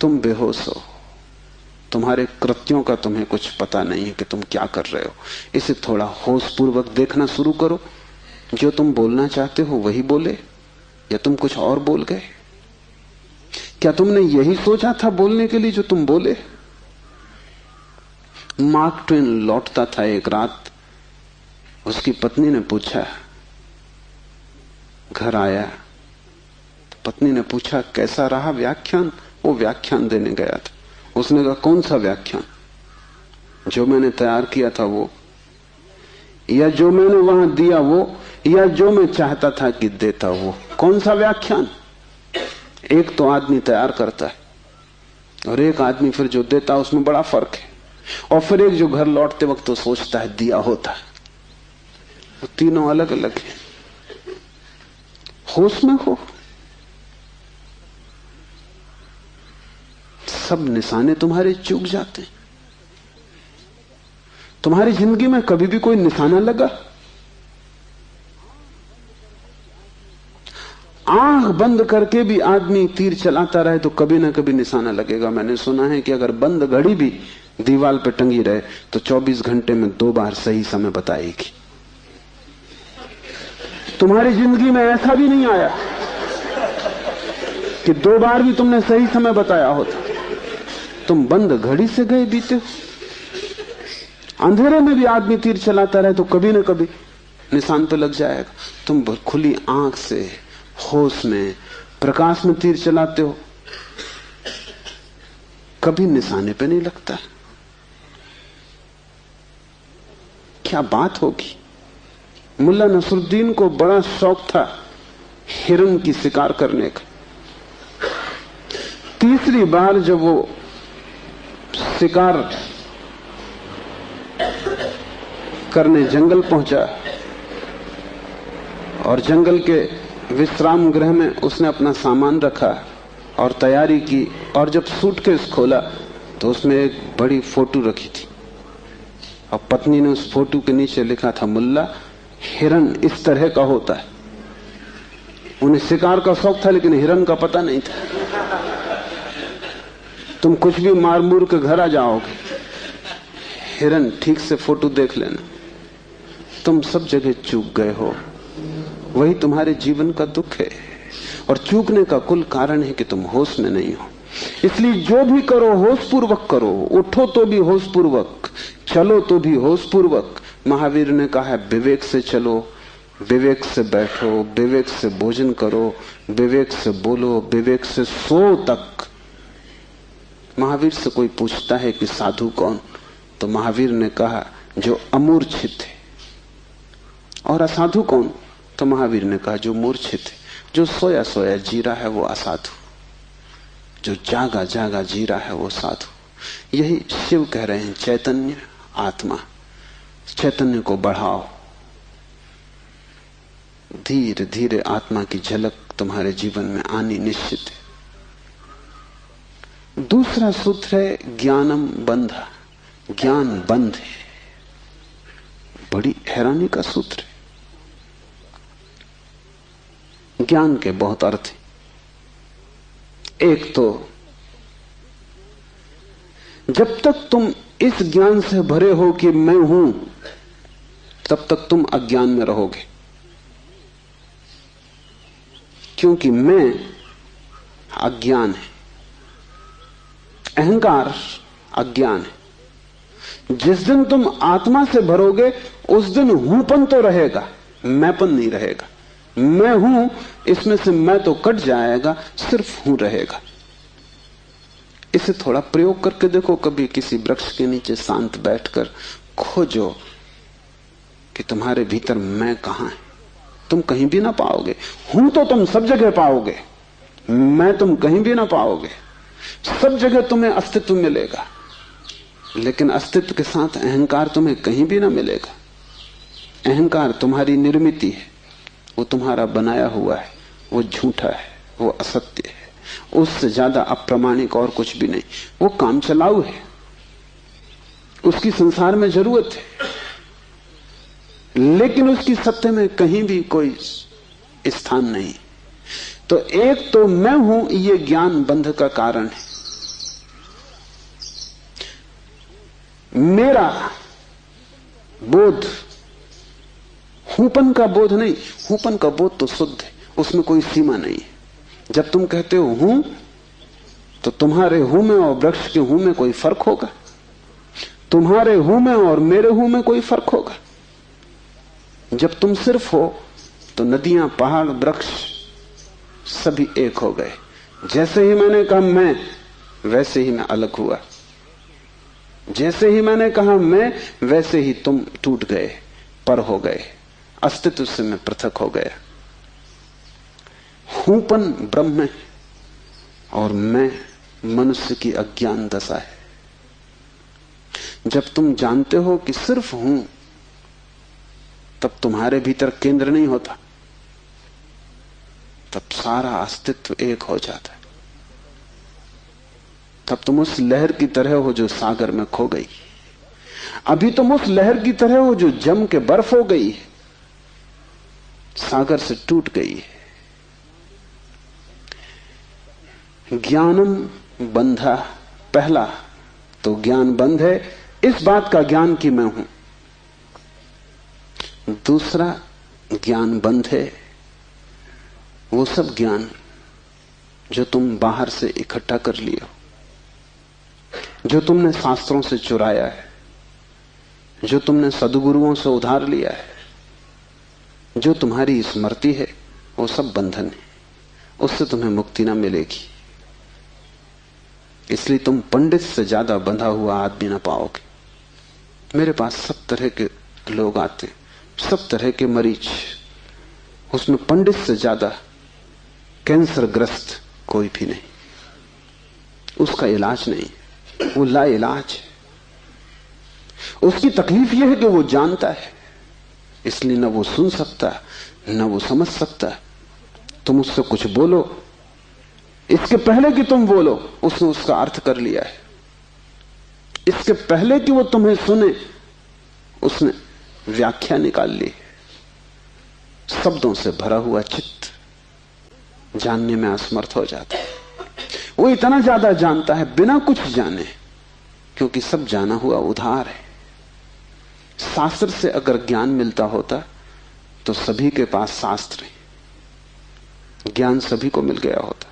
तुम बेहोश हो, तुम्हारे कृत्यों का तुम्हें कुछ पता नहीं है कि तुम क्या कर रहे हो। इसे थोड़ा होश पूर्वक देखना शुरू करो। जो तुम बोलना चाहते हो वही बोले, या तुम कुछ और बोल गए? क्या तुमने यही सोचा था बोलने के लिए जो तुम बोले? मार्क ट्वेन लौटता था एक रात, उसकी पत्नी ने पूछा, घर आया तो पत्नी ने पूछा कैसा रहा व्याख्यान? वो व्याख्यान देने गया था। उसने कहा कौन सा व्याख्यान? जो मैंने तैयार किया था वो, या जो मैंने वहां दिया वो, या जो मैं चाहता था कि देता वो? कौन सा व्याख्यान? एक तो आदमी तैयार करता है और एक आदमी फिर जो देता, उसमें बड़ा फर्क है। और फिर एक जो घर लौटते वक्त तो सोचता है दिया होता। वो तीनों अलग अलग हैं। होश में हो। सब निशाने तुम्हारे चूक जाते हैं। तुम्हारी जिंदगी में कभी भी कोई निशाना लगा? आंख बंद करके भी आदमी तीर चलाता रहे तो कभी ना कभी निशाना लगेगा। मैंने सुना है कि अगर बंद घड़ी भी दीवार पर टंगी रहे तो 24 घंटे में 2 बार सही समय बताएगी। तुम्हारी जिंदगी में ऐसा भी नहीं आया कि 2 बार भी तुमने सही समय बताया होता। तुम बंद घड़ी से गए बीते हो। अंधेरे में भी आदमी तीर चलाता रहे तो कभी न कभी निशान पे लग जाएगा। तुम खुली आंख से होश में प्रकाश में तीर चलाते हो, कभी निशाने पे नहीं लगता। क्या बात होगी। मुल्ला नसरुद्दीन को बड़ा शौक था हिरन की शिकार करने का। तीसरी बार जब वो शिकार करने जंगल पहुंचा और जंगल के विश्राम गृह में उसने अपना सामान रखा और तैयारी की, और जब सूटकेस खोला तो उसमें एक बड़ी फोटो रखी थी और पत्नी ने उस फोटो के नीचे लिखा था, मुल्ला हिरन इस तरह का होता है। उन्हें शिकार का शौक था लेकिन हिरन का पता नहीं था। तुम कुछ भी मार मूर के घर आ जाओगे, हिरन ठीक से फोटो देख लेना। तुम सब जगह चूक गए हो, वही तुम्हारे जीवन का दुख है। और चूकने का कुल कारण है कि तुम होश में नहीं हो। इसलिए जो भी करो होश पूर्वक करो। उठो तो भी होश पूर्वक, चलो तो भी होश पूर्वक। महावीर ने कहा है विवेक से चलो, विवेक से बैठो, विवेक से भोजन करो, विवेक से बोलो, विवेक से सो तक। महावीर से कोई पूछता है कि साधु कौन, तो महावीर ने कहा जो अमूर्छित है। और असाधु कौन, तो महावीर ने कहा जो मूर्छित है, जो सोया सोया जी रहा है वो असाधु, जो जागा जागा जी रहा है वो साधु। यही शिव कह रहे हैं, चैतन्य आत्मा। चैतन्य को बढ़ाओ, धीरे धीरे आत्मा की झलक तुम्हारे जीवन में आनी निश्चित है। दूसरा सूत्र है ज्ञानम बंधा। ज्ञान बंध है, बड़ी हैरानी का सूत्र है। ज्ञान के बहुत अर्थ हैं। एक तो जब तक तुम इस ज्ञान से भरे हो कि मैं हूं, तब तक तुम अज्ञान में रहोगे, क्योंकि मैं अज्ञान है, अहंकार अज्ञान है। जिस दिन तुम आत्मा से भरोगे उस दिन हूंपन तो रहेगा, मैंपन नहीं रहेगा। मैं हूं, इसमें से मैं तो कट जाएगा, सिर्फ हूं रहेगा। इसे थोड़ा प्रयोग करके देखो। कभी किसी वृक्ष के नीचे शांत बैठकर खोजो कि तुम्हारे भीतर मैं कहां है। तुम कहीं भी ना पाओगे। हूं तो तुम सब जगह पाओगे, मैं तुम कहीं भी ना पाओगे। सब जगह तुम्हें अस्तित्व मिलेगा, लेकिन अस्तित्व के साथ अहंकार तुम्हें कहीं भी ना मिलेगा। अहंकार तुम्हारी निर्मित है, वो तुम्हारा बनाया हुआ है, वो झूठा है, वो असत्य है, उससे ज्यादा अप्रामाणिक और कुछ भी नहीं। वो काम चलाऊ है, उसकी संसार में जरूरत है, लेकिन उसकी सत्य में कहीं भी कोई स्थान नहीं। तो एक तो मैं हूं, ये ज्ञान बंध का कारण है। मेरा बोध हूपन का बोध नहीं। हूपन का बोध तो शुद्ध है, उसमें कोई सीमा नहीं है। जब तुम कहते हो हूं, तो तुम्हारे हूं में और वृक्ष के हूं में कोई फर्क होगा? तुम्हारे हूं में और मेरे हूं में कोई फर्क होगा? जब तुम सिर्फ हो तो नदियां, पहाड़, वृक्ष सभी एक हो गए। जैसे ही मैंने कहा मैं, वैसे ही मैं अलग हुआ। जैसे ही मैंने कहा मैं, वैसे ही तुम टूट गए, पर हो गए, अस्तित्व से मैं पृथक हो गया। हूंपन ब्रह्म है और मैं मनुष्य की अज्ञान दशा है। जब तुम जानते हो कि सिर्फ हूं, तब तुम्हारे भीतर केंद्र नहीं होता, तब सारा अस्तित्व एक हो जाता है। तब तुम उस लहर की तरह हो जो सागर में खो गई। अभी तुम उस लहर की तरह हो जो जम के बर्फ हो गई है, सागर से टूट गई है। ज्ञानम बंधा, पहला तो ज्ञान बंध है, इस बात का ज्ञान कि मैं हूं। दूसरा ज्ञान बंध है वो सब ज्ञान जो तुम बाहर से इकट्ठा कर लिए हो, जो तुमने शास्त्रों से चुराया है, जो तुमने सद्गुरुओं से उधार लिया है, जो तुम्हारी स्मृति है, वो सब बंधन है, उससे तुम्हें मुक्ति ना मिलेगी। इसलिए तुम पंडित से ज्यादा बंधा हुआ आदमी ना पाओगे। मेरे पास सब तरह के लोग आते, सब तरह के मरीज, उसमें पंडित से ज्यादा कैंसर ग्रस्त कोई भी नहीं। उसका इलाज नहीं, वो ला इलाज है। उसकी तकलीफ यह है कि वो जानता है, इसलिए न वो सुन सकता न वो समझ सकता। तुम उससे कुछ बोलो, इसके पहले कि तुम बोलो उसने उसका अर्थ कर लिया है। इसके पहले कि वो तुम्हें सुने उसने व्याख्या निकाल ली। शब्दों से भरा हुआ चित्त जानने में असमर्थ हो जाता है। वो इतना ज्यादा जानता है बिना कुछ जाने, क्योंकि सब जाना हुआ उधार है। शास्त्र से अगर ज्ञान मिलता होता तो सभी के पास शास्त्र है, ज्ञान सभी को मिल गया होता।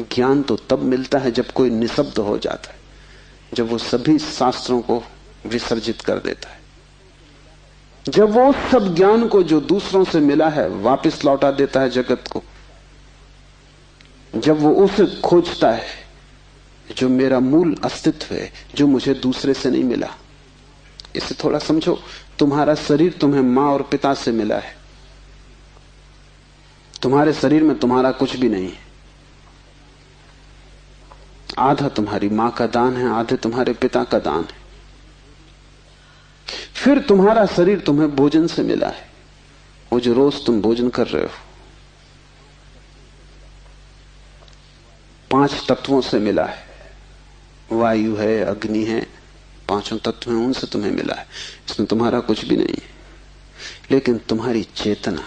ज्ञान तो तब मिलता है जब कोई निशब्द हो जाता है, जब वो सभी शास्त्रों को विसर्जित कर देता है, जब वो सब ज्ञान को जो दूसरों से मिला है वापस लौटा देता है जगत को, जब वो उसे खोजता है जो मेरा मूल अस्तित्व है, जो मुझे दूसरे से नहीं मिला। इसे थोड़ा समझो, तुम्हारा शरीर तुम्हें मां और पिता से मिला है। तुम्हारे शरीर में तुम्हारा कुछ भी नहीं है। आधा तुम्हारी मां का दान है, आधे तुम्हारे पिता का दान है। फिर तुम्हारा शरीर तुम्हें भोजन से मिला है, वो जो रोज तुम भोजन कर रहे हो। 5 तत्वों से मिला है, वायु है, अग्नि है, 5 तत्व हैं, उनसे तुम्हें मिला है। इसमें तुम्हारा कुछ भी नहीं है। लेकिन तुम्हारी चेतना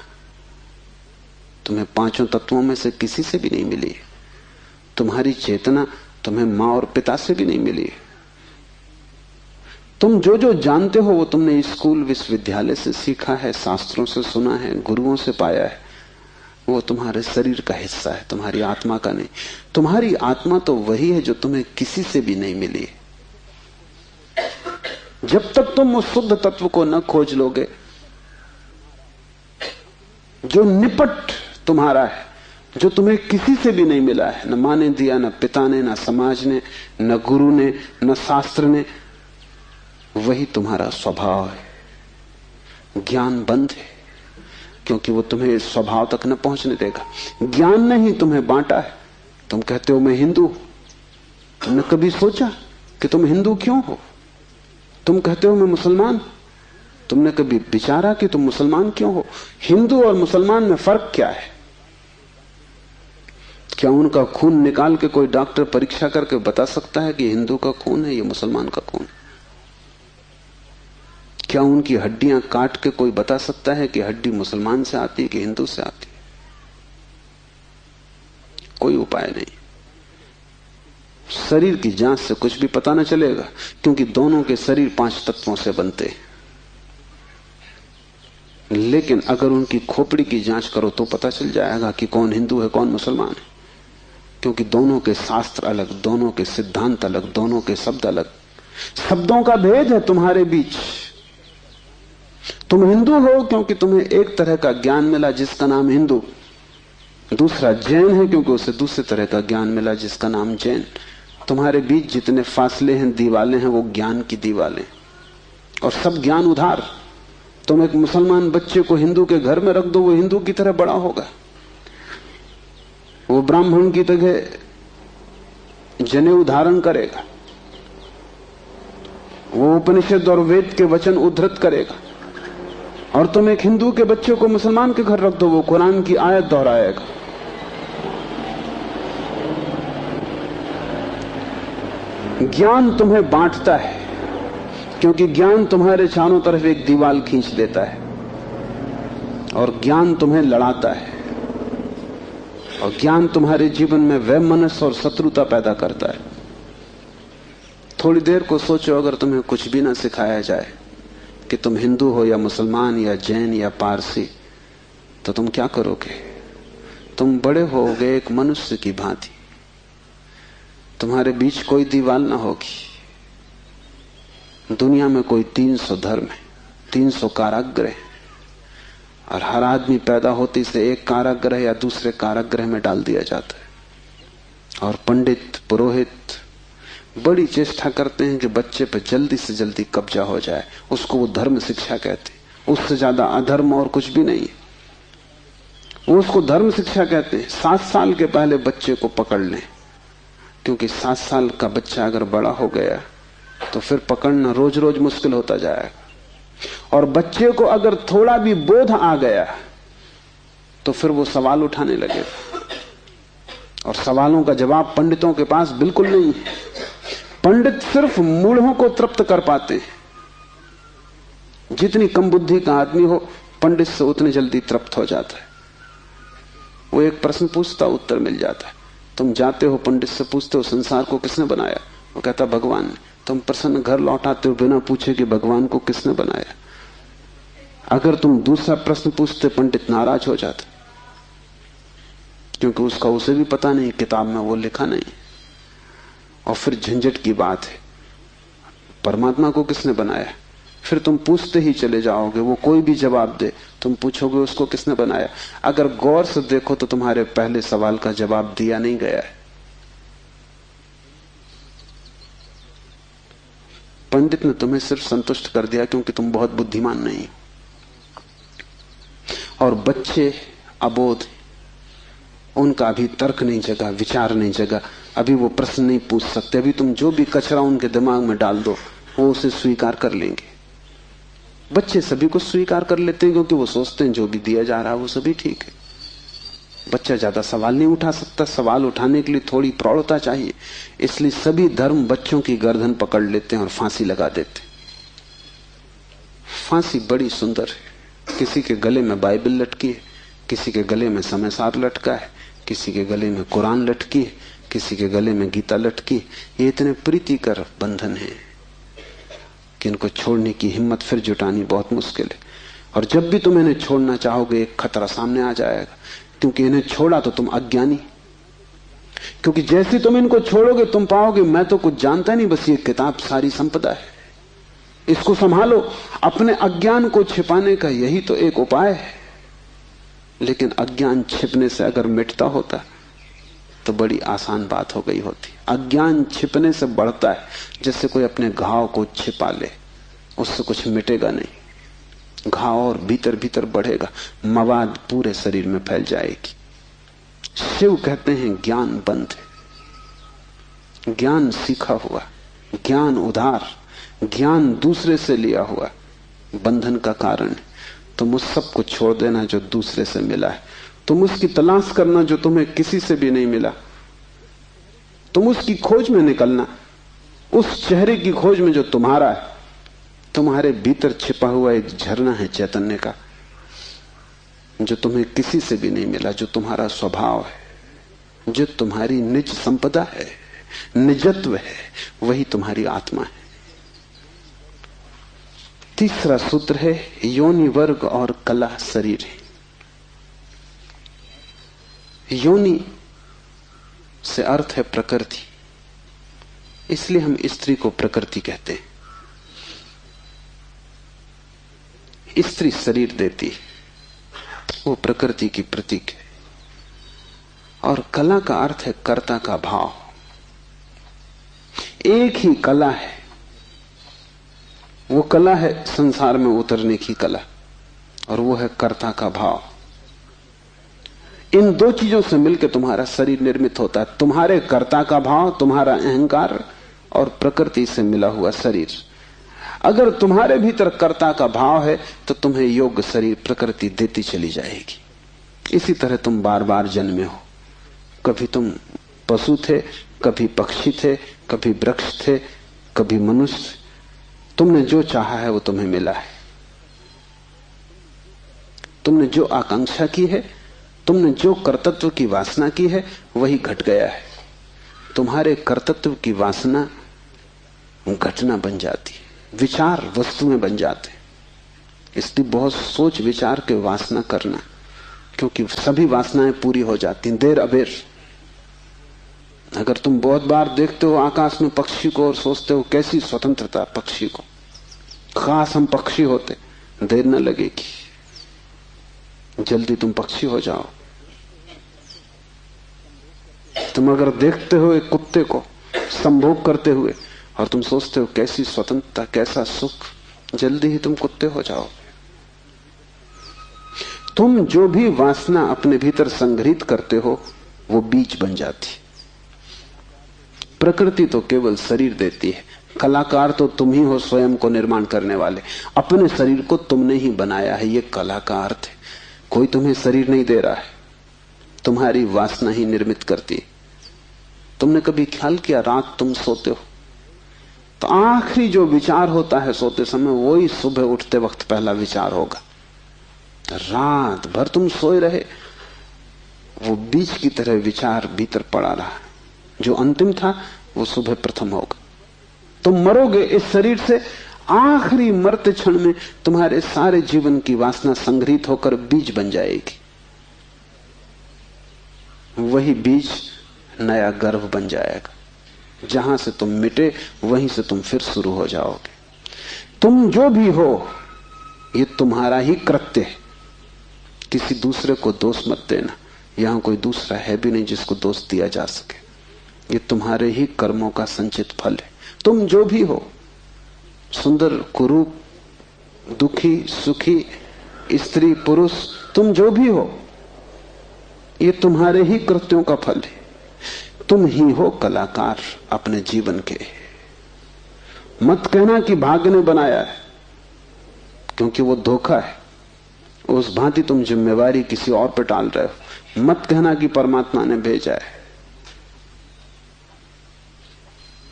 तुम्हें 5 तत्वों में से किसी से भी नहीं मिली है। तुम्हारी चेतना तुम्हें मां और पिता से भी नहीं मिली है। तुम जो जो जानते हो वो तुमने स्कूल विश्वविद्यालय से सीखा है, शास्त्रों से सुना है, गुरुओं से पाया है। वो तुम्हारे शरीर का हिस्सा है, तुम्हारी आत्मा का नहीं। तुम्हारी आत्मा तो वही है जो तुम्हें किसी से भी नहीं मिली है। जब तक तुम उस शुद्ध तत्व को न खोज लोगे जो निपट तुम्हारा है, जो तुम्हें किसी से भी नहीं मिला है, न मां ने दिया, न पिता ने, न समाज ने, न गुरु ने, न शास्त्र ने, वही तुम्हारा स्वभाव है। ज्ञान बंद है, क्योंकि वो तुम्हें इस स्वभाव तक न पहुंचने देगा। ज्ञान ने ही तुम्हें बांटा है। तुम कहते हो मैं हिंदू, तुमने कभी सोचा कि तुम हिंदू क्यों हो? तुम कहते हो मैं मुसलमान, तुमने कभी विचारा कि तुम मुसलमान क्यों हो? हिंदू और मुसलमान में फर्क क्या है? क्या उनका खून निकाल के कोई डॉक्टर परीक्षा करके बता सकता है कि हिंदू का खून है, ये मुसलमान का खून? क्या उनकी हड्डियां काट के कोई बता सकता है कि हड्डी मुसलमान से आती है कि हिंदू से आती है? कोई उपाय नहीं। शरीर की जांच से कुछ भी पता न चलेगा, क्योंकि दोनों के शरीर 5 तत्वों से बनते हैं। लेकिन अगर उनकी खोपड़ी की जांच करो तो पता चल जाएगा कि कौन हिंदू है कौन मुसलमान है, क्योंकि दोनों के शास्त्र अलग, दोनों के सिद्धांत अलग, दोनों के शब्द अलग। शब्दों का भेद है तुम्हारे बीच। तुम हिंदू हो क्योंकि तुम्हें एक तरह का ज्ञान मिला जिसका नाम हिंदू, दूसरा जैन है क्योंकि उसे दूसरे तरह का ज्ञान मिला जिसका नाम जैन। तुम्हारे बीच जितने फासले हैं, दीवालें हैं, वो ज्ञान की दीवालें, और सब ज्ञान उधार। तुम एक मुसलमान बच्चे को हिंदू के घर में रख दो, वो हिंदू की तरह बड़ा होगा। वो ब्राह्मण की तरह जनेऊ धारण करेगा, वो उपनिषद और वेद के वचन उद्धृत करेगा। और तुम एक हिंदू के बच्चे को मुसलमान के घर रख दो, वो कुरान की आयत दोहराएगा। ज्ञान तुम्हें बांटता है, क्योंकि ज्ञान तुम्हारे चारों तरफ एक दीवार खींच देता है, और ज्ञान तुम्हें लड़ाता है, और ज्ञान तुम्हारे जीवन में वैमनस्य और शत्रुता पैदा करता है। थोड़ी देर को सोचो, अगर तुम्हें कुछ भी ना सिखाया जाए कि तुम हिंदू हो या मुसलमान या जैन या पारसी, तो तुम क्या करोगे? तुम बड़े होगे एक मनुष्य की भांति, तुम्हारे बीच कोई दीवार ना होगी। दुनिया में कोई 300 धर्म है, 300 कारागृह, और हर आदमी पैदा होते से एक कारागृह या दूसरे कारागृह में डाल दिया जाता है। और पंडित पुरोहित बड़ी चेष्टा करते हैं कि बच्चे पर जल्दी से जल्दी कब्जा हो जाए। उसको वो धर्म शिक्षा कहते हैं। उससे ज्यादा अधर्म और कुछ भी नहीं है। वो उसको धर्म शिक्षा कहते हैं। 7 साल के पहले बच्चे को पकड़ लें, क्योंकि 7 साल का बच्चा अगर बड़ा हो गया तो फिर पकड़ना रोज रोज मुश्किल होता जाएगा। और बच्चे को अगर थोड़ा भी बोध आ गया तो फिर वो सवाल उठाने लगेगा, और सवालों का जवाब पंडितों के पास बिल्कुल नहीं है। पंडित सिर्फ मूढ़ों को तृप्त कर पाते हैं। जितनी कम बुद्धि का आदमी हो, पंडित से उतनी जल्दी तृप्त हो जाता है। वो एक प्रश्न पूछता, उत्तर मिल जाता है। तुम जाते हो पंडित से पूछते हो संसार को किसने बनाया, वो कहता भगवान ने। तुम प्रश्न घर लौटाते हो बिना पूछे कि भगवान को किसने बनाया। अगर तुम दूसरा प्रश्न पूछते, पंडित नाराज हो जाता, क्योंकि उसका उसे भी पता नहीं, किताब में वो लिखा नहीं। और फिर झंझट की बात है, परमात्मा को किसने बनाया। फिर तुम पूछते ही चले जाओगे, वो कोई भी जवाब दे, तुम पूछोगे उसको किसने बनाया। अगर गौर से देखो तो तुम्हारे पहले सवाल का जवाब दिया नहीं गया है। पंडित ने तुम्हें सिर्फ संतुष्ट कर दिया क्योंकि तुम बहुत बुद्धिमान नहीं। और बच्चे अबोध, उनका अभी तर्क नहीं जगा, विचार नहीं जगा, अभी वो प्रश्न नहीं पूछ सकते। अभी तुम जो भी कचरा उनके दिमाग में डाल दो, वो उसे स्वीकार कर लेंगे। बच्चे सभी को स्वीकार कर लेते हैं क्योंकि वो सोचते हैं जो भी दिया जा रहा है वो सभी ठीक है। बच्चा ज्यादा सवाल नहीं उठा सकता, सवाल उठाने के लिए थोड़ी प्रौढ़ता चाहिए। इसलिए सभी धर्म बच्चों की गर्दन पकड़ लेते हैं और फांसी लगा देते हैं। फांसी बड़ी सुंदर है। किसी के गले में बाइबल लटकी है, किसी के गले में समयसार लटका है, किसी के गले में कुरान लटकी है, किसी के गले में गीता लटकी। ये इतने प्रीतिकर बंधन है कि इनको छोड़ने की हिम्मत फिर जुटानी बहुत मुश्किल है। और जब भी तुम इन्हें छोड़ना चाहोगे, एक खतरा सामने आ जाएगा, क्योंकि इन्हें छोड़ा तो तुम अज्ञानी। क्योंकि जैसे तुम इनको छोड़ोगे तुम पाओगे मैं तो कुछ जानता नहीं, बस ये किताब सारी संपदा है, इसको संभालो। अपने अज्ञान को छिपाने का यही तो एक उपाय है। लेकिन अज्ञान छिपने से अगर मिटता होता तो बड़ी आसान बात हो गई होती। अज्ञान छिपने से बढ़ता है, जैसे कोई अपने घाव को छिपा ले, उससे कुछ मिटेगा नहीं। घाव और भीतर भीतर बढ़ेगा, मवाद पूरे शरीर में फैल जाएगी। शिव कहते हैं ज्ञान बंद है। ज्ञान सीखा हुआ, ज्ञान उधार, ज्ञान दूसरे से लिया हुआ बंधन का कारण है। तुम उस सब को छोड़ देना जो दूसरे से मिला है। तुम उसकी तलाश करना जो तुम्हें किसी से भी नहीं मिला। तुम उसकी खोज में निकलना, उस चेहरे की खोज में जो तुम्हारा है। तुम्हारे भीतर छिपा हुआ एक झरना है चैतन्य का, जो तुम्हें किसी से भी नहीं मिला, जो तुम्हारा स्वभाव है, जो तुम्हारी निज संपदा है, निजत्व है, वही तुम्हारी आत्मा है। तीसरा सूत्र है योनि वर्ग और कला शरीर है। योनि से अर्थ है प्रकृति, इसलिए हम स्त्री को प्रकृति कहते हैं। स्त्री शरीर देती है, वो प्रकृति की प्रतीक है। और कला का अर्थ है कर्ता का भाव। एक ही कला है, वो कला है संसार में उतरने की कला, और वो है कर्ता का भाव। इन दो चीजों से मिलकर तुम्हारा शरीर निर्मित होता है। तुम्हारे कर्ता का भाव, तुम्हारा अहंकार, और प्रकृति से मिला हुआ शरीर। अगर तुम्हारे भीतर कर्ता का भाव है तो तुम्हें योग्य शरीर प्रकृति देती चली जाएगी। इसी तरह तुम बार बार जन्मे हो। कभी तुम पशु थे, कभी पक्षी थे, कभी वृक्ष थे, कभी मनुष्य। तुमने जो चाहा है वो तुम्हें मिला है। तुमने जो आकांक्षा की है, तुमने जो कर्तृत्व की वासना की है, वही घट गया है। तुम्हारे कर्तृत्व की वासना घटना बन जाती है, विचार वस्तुएं बन जाते हैं। इसलिए बहुत सोच विचार के वासना करना, क्योंकि सभी वासनाएं पूरी हो जाती हैं देर अबेर। अगर तुम बहुत बार देखते हो आकाश में पक्षी को और सोचते हो कैसी स्वतंत्रता पक्षी को, खास हम पक्षी होते, देर न लगेगी, जल्दी तुम पक्षी हो जाओ। तुम अगर देखते हो एक कुत्ते को संभोग करते हुए और तुम सोचते हो कैसी स्वतंत्रता, कैसा सुख, जल्दी ही तुम कुत्ते हो जाओ। तुम जो भी वासना अपने भीतर संग्रहित करते हो वो बीज बन जाती। प्रकृति तो केवल शरीर देती है, कलाकार तो तुम ही हो, स्वयं को निर्माण करने वाले। अपने शरीर को तुमने ही बनाया है, ये कला का अर्थ है। कोई तुम्हें शरीर नहीं दे रहा है, तुम्हारी वासना ही निर्मित करती है। तुमने कभी ख्याल किया, रात तुम सोते हो तो आखिरी जो विचार होता है सोते समय, वही सुबह उठते वक्त पहला विचार होगा। रात भर तुम सोए रहे, वो बीज की तरह विचार भीतर पड़ा रहा, जो अंतिम था वो सुबह प्रथम होगा। तुम मरोगे इस शरीर से, आखिरी मरते क्षण में तुम्हारे सारे जीवन की वासना संग्रहित होकर बीज बन जाएगी। वही बीज नया गर्भ बन जाएगा। जहां से तुम मिटे वहीं से तुम फिर शुरू हो जाओगे। तुम जो भी हो ये तुम्हारा ही कृत्य है, किसी दूसरे को दोष मत देना। यहां कोई दूसरा है भी नहीं जिसको दोष दिया जा सके। ये तुम्हारे ही कर्मों का संचित फल है। तुम जो भी हो, सुंदर कुरूप, दुखी सुखी, स्त्री पुरुष, तुम जो भी हो, ये तुम्हारे ही कृत्यों का फल है। तुम ही हो कलाकार अपने जीवन के। मत कहना कि भाग्य ने बनाया है, क्योंकि वो धोखा है। उस भांति तुम जिम्मेवारी किसी और पर टाल रहे हो। मत कहना कि परमात्मा ने भेजा है।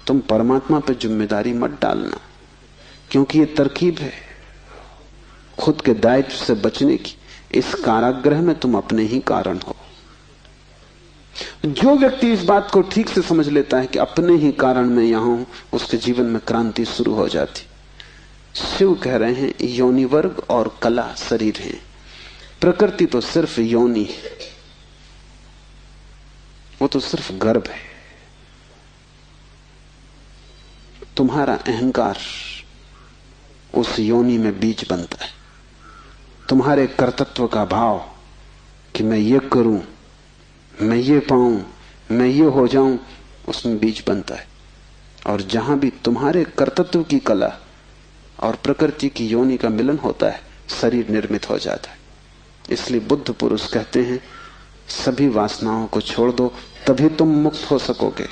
तुम परमात्मा पर जिम्मेदारी मत डालना, क्योंकि ये तरकीब है खुद के दायित्व से बचने की। इस कारागृह में तुम अपने ही कारण हो। जो व्यक्ति इस बात को ठीक से समझ लेता है कि अपने ही कारण में यहां हूं, उसके जीवन में क्रांति शुरू हो जाती। शिव कह रहे हैं योनि वर्ग और कला शरीर है, प्रकृति तो सिर्फ योनि है, वो तो सिर्फ गर्भ है। तुम्हारा अहंकार उस योनि में बीज बनता है। तुम्हारे कर्तृत्व का भाव कि मैं ये करूं, मैं ये पाऊं, मैं ये हो जाऊं, उसमें बीज बनता है। और जहां भी तुम्हारे कर्तृत्व की कला और प्रकृति की योनि का मिलन होता है, शरीर निर्मित हो जाता है। इसलिए बुद्ध पुरुष कहते हैं सभी वासनाओं को छोड़ दो, तभी तुम मुक्त हो सकोगे।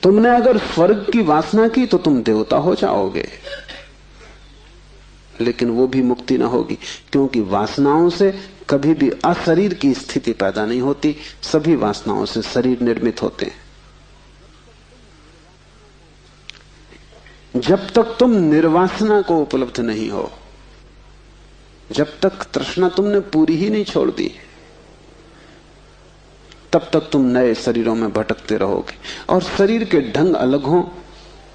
तुमने अगर स्वर्ग की वासना की तो तुम देवता हो जाओगे, लेकिन वो भी मुक्ति ना होगी, क्योंकि वासनाओं से कभी भी अशरीर की स्थिति पैदा नहीं होती। सभी वासनाओं से शरीर निर्मित होते हैं। जब तक तुम निर्वासना को उपलब्ध नहीं हो, जब तक तृष्णा तुमने पूरी ही नहीं छोड़ दी, तब तक तुम नए शरीरों में भटकते रहोगे। और शरीर के ढंग अलग हों,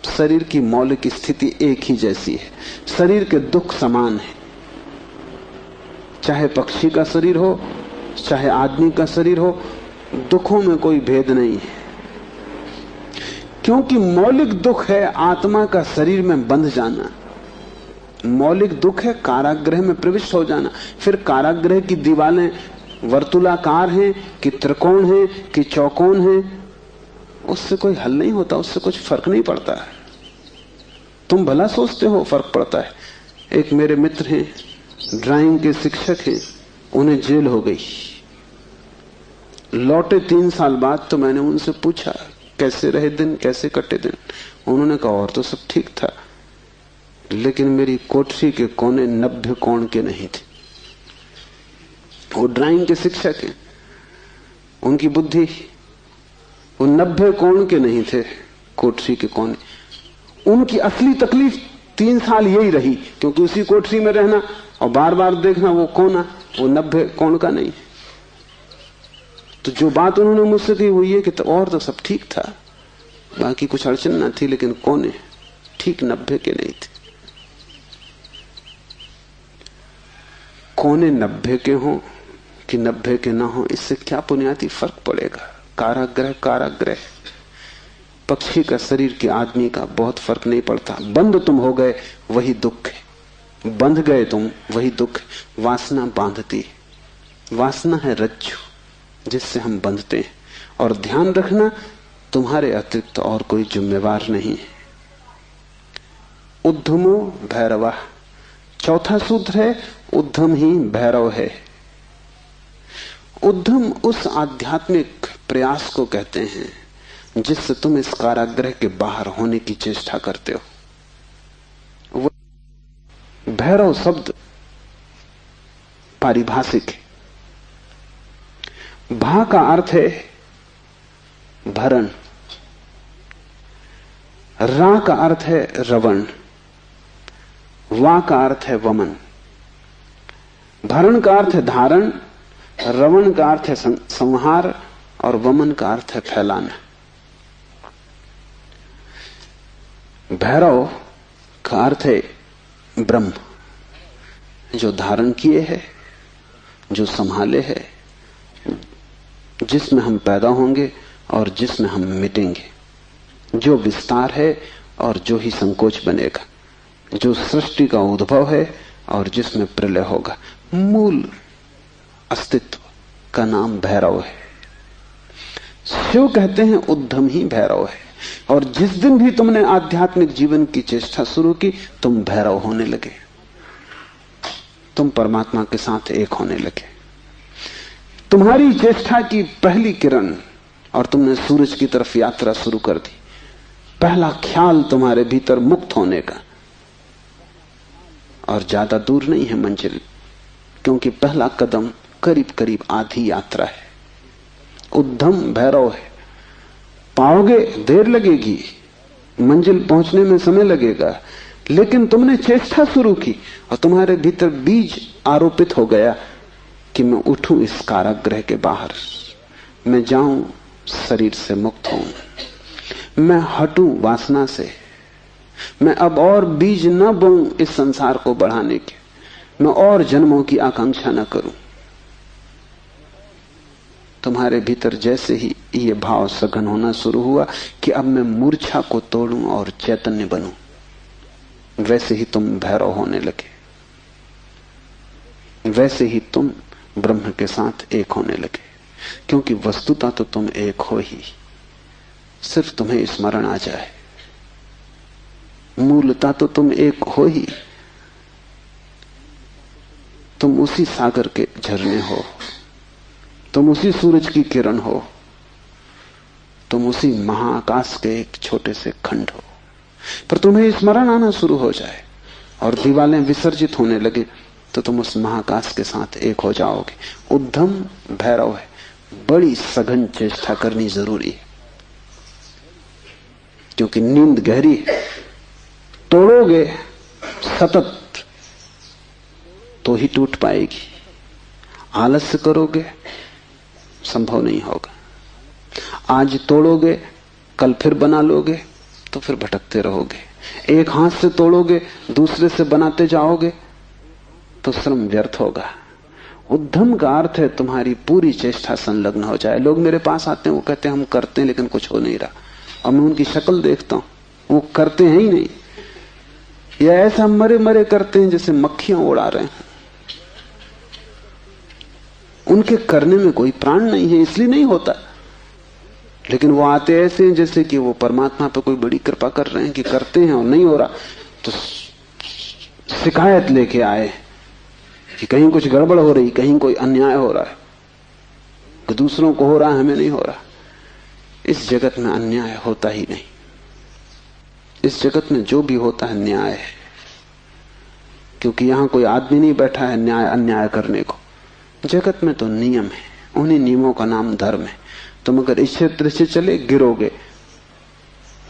शरीर की मौलिक स्थिति एक ही जैसी है। शरीर के दुख समान है, चाहे पक्षी का शरीर हो चाहे आदमी का शरीर हो, दुखों में कोई भेद नहीं है। क्योंकि मौलिक दुख है आत्मा का शरीर में बंध जाना, मौलिक दुख है कारागृह में प्रविष्ट हो जाना। फिर कारागृह की दीवारें वर्तुलाकार हैं कि त्रिकोण हैं कि चौकोन हैं, उससे कोई हल नहीं होता, उससे कुछ फर्क नहीं पड़ता है। तुम भला सोचते हो फर्क पड़ता है। एक मेरे मित्र हैं, ड्राइंग के शिक्षक हैं, उन्हें जेल हो गई, लौटे 3 साल बाद। तो मैंने उनसे पूछा कैसे रहे दिन, कैसे कटे दिन। उन्होंने कहा और तो सब ठीक था, लेकिन मेरी कोठरी के कोने 90 कोण के नहीं थे। वो ड्राइंग के शिक्षक हैं, उनकी बुद्धि, वो 90 कोण के नहीं थे कोठरी के कोने। उनकी असली तकलीफ 3 साल यही रही, क्योंकि उसी कोठरी में रहना और बार बार देखना वो कोना, वो 90 कोण का नहीं। तो जो बात उन्होंने मुझसे कही वो ये कि तो और तो सब ठीक था, बाकी कुछ अड़चन ना थी, लेकिन कोने ठीक 90 के नहीं थे। कोने 90 के हों कि 90 के ना हो, इससे क्या बुनियादी फर्क पड़ेगा। कारागृह कारागृह। पक्षी का शरीर के आदमी का बहुत फर्क नहीं पड़ता। बंद तुम हो गए वही दुख है, बंध गए तुम वही दुख है। वासना बांधती है, वासना है रज्जु जिससे हम बंधते हैं। और ध्यान रखना, तुम्हारे अतिरिक्त और कोई जिम्मेवार नहीं है। उद्यमो भैरवा, चौथा सूत्र है उद्यम ही भैरव है। उद्यम उस आध्यात्मिक प्रयास को कहते हैं जिससे तुम इस कारागृह के बाहर होने की चेष्टा करते हो। भैरव शब्द पारिभाषिक है। भा का अर्थ है भरण, रा का अर्थ है रवण, वा का अर्थ है वमन। भरण का अर्थ है धारण, रवण का अर्थ है संहार और वमन का अर्थ है फैलाना। भैरव का अर्थ है ब्रह्म, जो धारण किए है, जो संभाले है, जिसमें हम पैदा होंगे और जिसमें हम मिटेंगे, जो विस्तार है और जो ही संकोच बनेगा, जो सृष्टि का उद्भव है और जिसमें प्रलय होगा। मूल अस्तित्व का नाम भैरव है। शिव कहते हैं उद्यम ही भैरव है। और जिस दिन भी तुमने आध्यात्मिक जीवन की चेष्टा शुरू की, तुम भैरव होने लगे, तुम परमात्मा के साथ एक होने लगे। तुम्हारी चेष्टा की पहली किरण और तुमने सूरज की तरफ यात्रा शुरू कर दी। पहला ख्याल तुम्हारे भीतर मुक्त होने का, और ज्यादा दूर नहीं है मंजिल, क्योंकि पहला कदम करीब करीब आधी यात्रा है। उद्यम भैरव है। पाओगे, देर लगेगी, मंजिल पहुंचने में समय लगेगा, लेकिन तुमने चेष्टा शुरू की और तुम्हारे भीतर बीज आरोपित हो गया कि मैं उठूं इस कारागृह के बाहर, मैं जाऊं शरीर से मुक्त हूं, मैं हटूं वासना से, मैं अब और बीज न बोऊं इस संसार को बढ़ाने के, मैं और जन्मों की आकांक्षा न करूं। तुम्हारे भीतर जैसे ही ये भाव सघन होना शुरू हुआ कि अब मैं मूर्छा को तोड़ूं और चैतन्य बनूं, वैसे ही तुम भैरव होने लगे, वैसे ही तुम ब्रह्म के साथ एक होने लगे। क्योंकि वस्तुतः तो तुम एक हो ही, सिर्फ तुम्हें स्मरण आ जाए। मूलतः तो तुम एक हो ही, तुम उसी सागर के झरने हो, तुम उसी सूरज की किरण हो, तुम उसी महाआकाश के एक छोटे से खंड हो। पर तुम्हें स्मरण आना शुरू हो जाए और दीवारें विसर्जित होने लगे तो तुम उस महाआकाश के साथ एक हो जाओगे। उद्यम भैरव है। बड़ी सघन चेष्टा करनी जरूरी है, क्योंकि नींद गहरी है। तोड़ोगे सतत तो ही टूट पाएगी, आलस्य करोगे संभव नहीं होगा। आज तोड़ोगे कल फिर बना लोगे तो फिर भटकते रहोगे। एक हाथ से तोड़ोगे दूसरे से बनाते जाओगे तो श्रम व्यर्थ होगा। उद्यम का अर्थ है तुम्हारी पूरी चेष्टा संलग्न हो जाए। लोग मेरे पास आते हैं, वो कहते हैं हम करते हैं लेकिन कुछ हो नहीं रहा, और मैं उनकी शक्ल देखता हूं, वो करते हैं ही नहीं, या ऐसा मरे मरे करते हैं जैसे मक्खियां उड़ा रहे हैं। उनके करने में कोई प्राण नहीं है, इसलिए नहीं होता। लेकिन वो आते ऐसे हैं जैसे कि वो परमात्मा पे कोई बड़ी कृपा कर रहे हैं कि करते हैं और नहीं हो रहा, तो शिकायत लेके आए कि कहीं कुछ गड़बड़ हो रही, कहीं कोई अन्याय हो रहा है, कि दूसरों को हो रहा है हमें नहीं हो रहा। इस जगत में अन्याय होता ही नहीं। इस जगत में जो भी होता है न्याय है, क्योंकि यहां कोई आदमी नहीं बैठा है न्याय अन्याय करने को। जगत में तो नियम है, उन्हीं नियमों का नाम धर्म है। तुम अगर इच्छे तिरछे चले गिरोगे,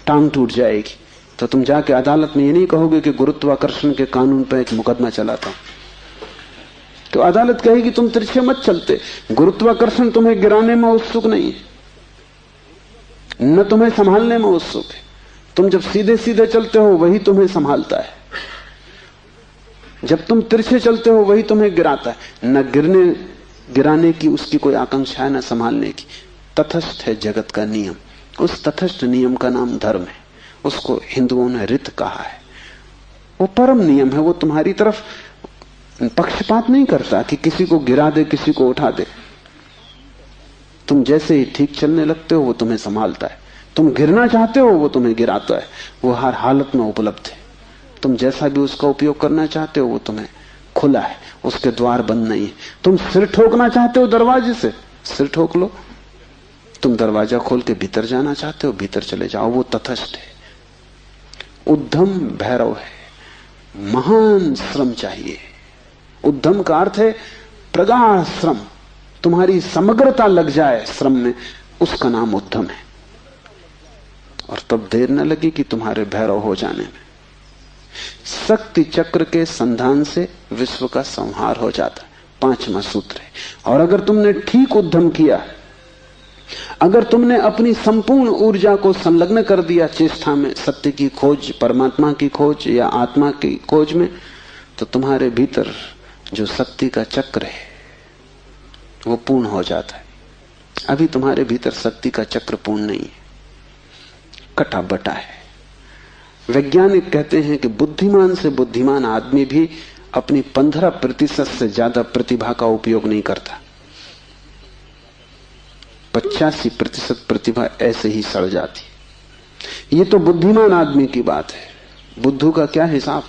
टांग टूट जाएगी, तो तुम जाके अदालत में ये नहीं कहोगे कि गुरुत्वाकर्षण के कानून पर एक मुकदमा चलाता हूं, तो अदालत कहेगी तुम तिरछे मत चलते। गुरुत्वाकर्षण तुम्हें गिराने में उत्सुक नहीं है, न तुम्हें संभालने में उत्सुक है। तुम जब सीधे सीधे चलते हो वही तुम्हें संभालता है, जब तुम तिरछे चलते हो वही तुम्हें गिराता है। न गिराने की उसकी कोई आकांक्षा है, न संभालने की। तटस्थ है जगत का नियम। उस तटस्थ नियम का नाम धर्म है। उसको हिंदुओं ने रित कहा है। वो परम नियम है। वो तुम्हारी तरफ पक्षपात नहीं करता कि किसी को गिरा दे, किसी को उठा दे। तुम जैसे ही ठीक चलने लगते हो वो तुम्हें संभालता है। तुम गिरना चाहते हो वो तुम्हें गिराता है। वो हर हालत में उपलब्ध है। तुम जैसा भी उसका उपयोग करना चाहते हो वो तुम्हें खुला है, उसके द्वार बंद नहीं है। तुम सिर ठोकना चाहते हो दरवाजे से, सिर ठोक लो। तुम दरवाजा खोल के भीतर जाना चाहते हो, भीतर चले जाओ। वो तटस्थ है। उद्यम भैरव है। महान श्रम चाहिए। उद्यम का अर्थ है प्रगाढ़ श्रम। तुम्हारी समग्रता लग जाए श्रम में, उसका नाम उद्यम है। और तब देर न लगी कि तुम्हारे भैरव हो जाने में। शक्ति चक्र के संधान से विश्व का संहार हो जाता है, 5वां सूत्र है। और अगर तुमने ठीक उद्यम किया, अगर तुमने अपनी संपूर्ण ऊर्जा को संलग्न कर दिया चेष्टा में, सत्य की खोज, परमात्मा की खोज या आत्मा की खोज में, तो तुम्हारे भीतर जो शक्ति का चक्र है वो पूर्ण हो जाता है। अभी तुम्हारे भीतर शक्ति का चक्र पूर्ण नहीं है, कटा बटा है। वैज्ञानिक कहते हैं कि बुद्धिमान से बुद्धिमान आदमी भी अपनी 15% से ज्यादा प्रतिभा का उपयोग नहीं करता। 85% प्रतिभा ऐसे ही सड़ जाती। ये तो बुद्धिमान आदमी की बात है। बुद्धू का क्या हिसाब,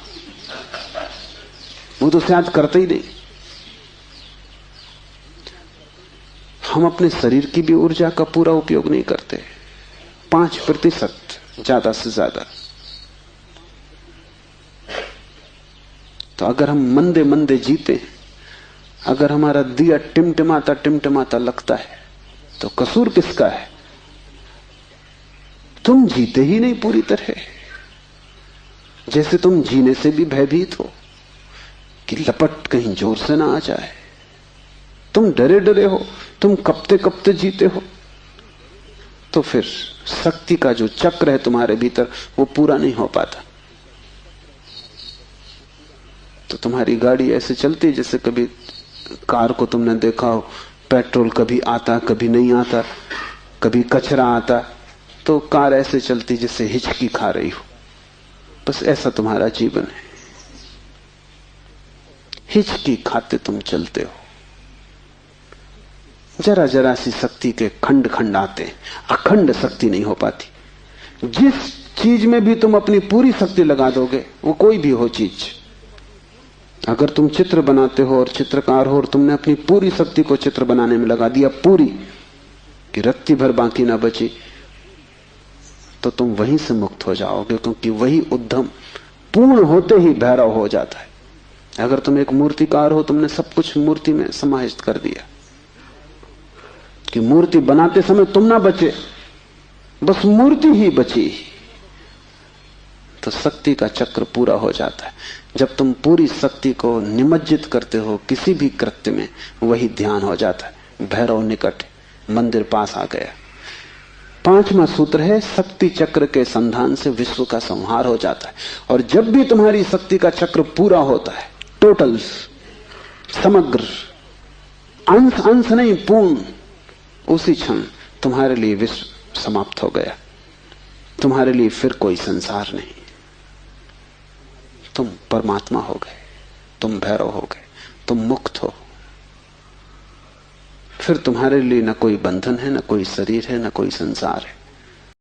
वो तो शायद करते ही नहीं। हम अपने शरीर की भी ऊर्जा का पूरा उपयोग नहीं करते, 5% ज्यादा से ज्यादा। तो अगर हम मंदे मंदे जीते, अगर हमारा दिया टिमटिमाता टिमटिमाता लगता है, तो कसूर किसका है? तुम जीते ही नहीं पूरी तरह। जैसे तुम जीने से भी भयभीत हो कि लपट कहीं जोर से ना आ जाए। तुम डरे डरे हो, तुम कपते कपते जीते हो। तो फिर शक्ति का जो चक्र है तुम्हारे भीतर वो पूरा नहीं हो पाता। तो तुम्हारी गाड़ी ऐसे चलती जैसे कभी कार को तुमने देखा हो, पेट्रोल कभी आता कभी नहीं आता, कभी कचरा आता, तो कार ऐसे चलती जैसे हिचकी खा रही हो। बस ऐसा तुम्हारा जीवन है, हिचकी खाते तुम चलते हो। जरा जरा सी शक्ति के खंड खंड आते, अखंड शक्ति नहीं हो पाती। जिस चीज में भी तुम अपनी पूरी शक्ति लगा दोगे, वो कोई भी हो चीज, अगर तुम चित्र बनाते हो और चित्रकार हो और तुमने अपनी पूरी शक्ति को चित्र बनाने में लगा दिया, पूरी कि रत्ती भर बाकी ना बची, तो तुम वहीं से मुक्त हो जाओगे, क्योंकि वही उद्यम पूर्ण होते ही भैरव हो जाता है। अगर तुम एक मूर्तिकार हो, तुमने सब कुछ मूर्ति में समाहित कर दिया कि मूर्ति बनाते समय तुम ना बचे, बस मूर्ति ही बची, तो शक्ति का चक्र पूरा हो जाता है। जब तुम पूरी शक्ति को निमज्जित करते हो किसी भी कृत्य में, वही ध्यान हो जाता है। भैरव निकट, मंदिर पास आ गया। 5वां सूत्र है, शक्ति चक्र के संधान से विश्व का संहार हो जाता है। और जब भी तुम्हारी शक्ति का चक्र पूरा होता है, टोटल, समग्र, अंश अंश नहीं, पूर्ण, उसी क्षण तुम्हारे लिए विश्व समाप्त हो गया। तुम्हारे लिए फिर कोई संसार नहीं। तुम परमात्मा हो गए, तुम भैरव हो गए, तुम मुक्त हो। फिर तुम्हारे लिए न कोई बंधन है, न कोई शरीर है, न कोई संसार है।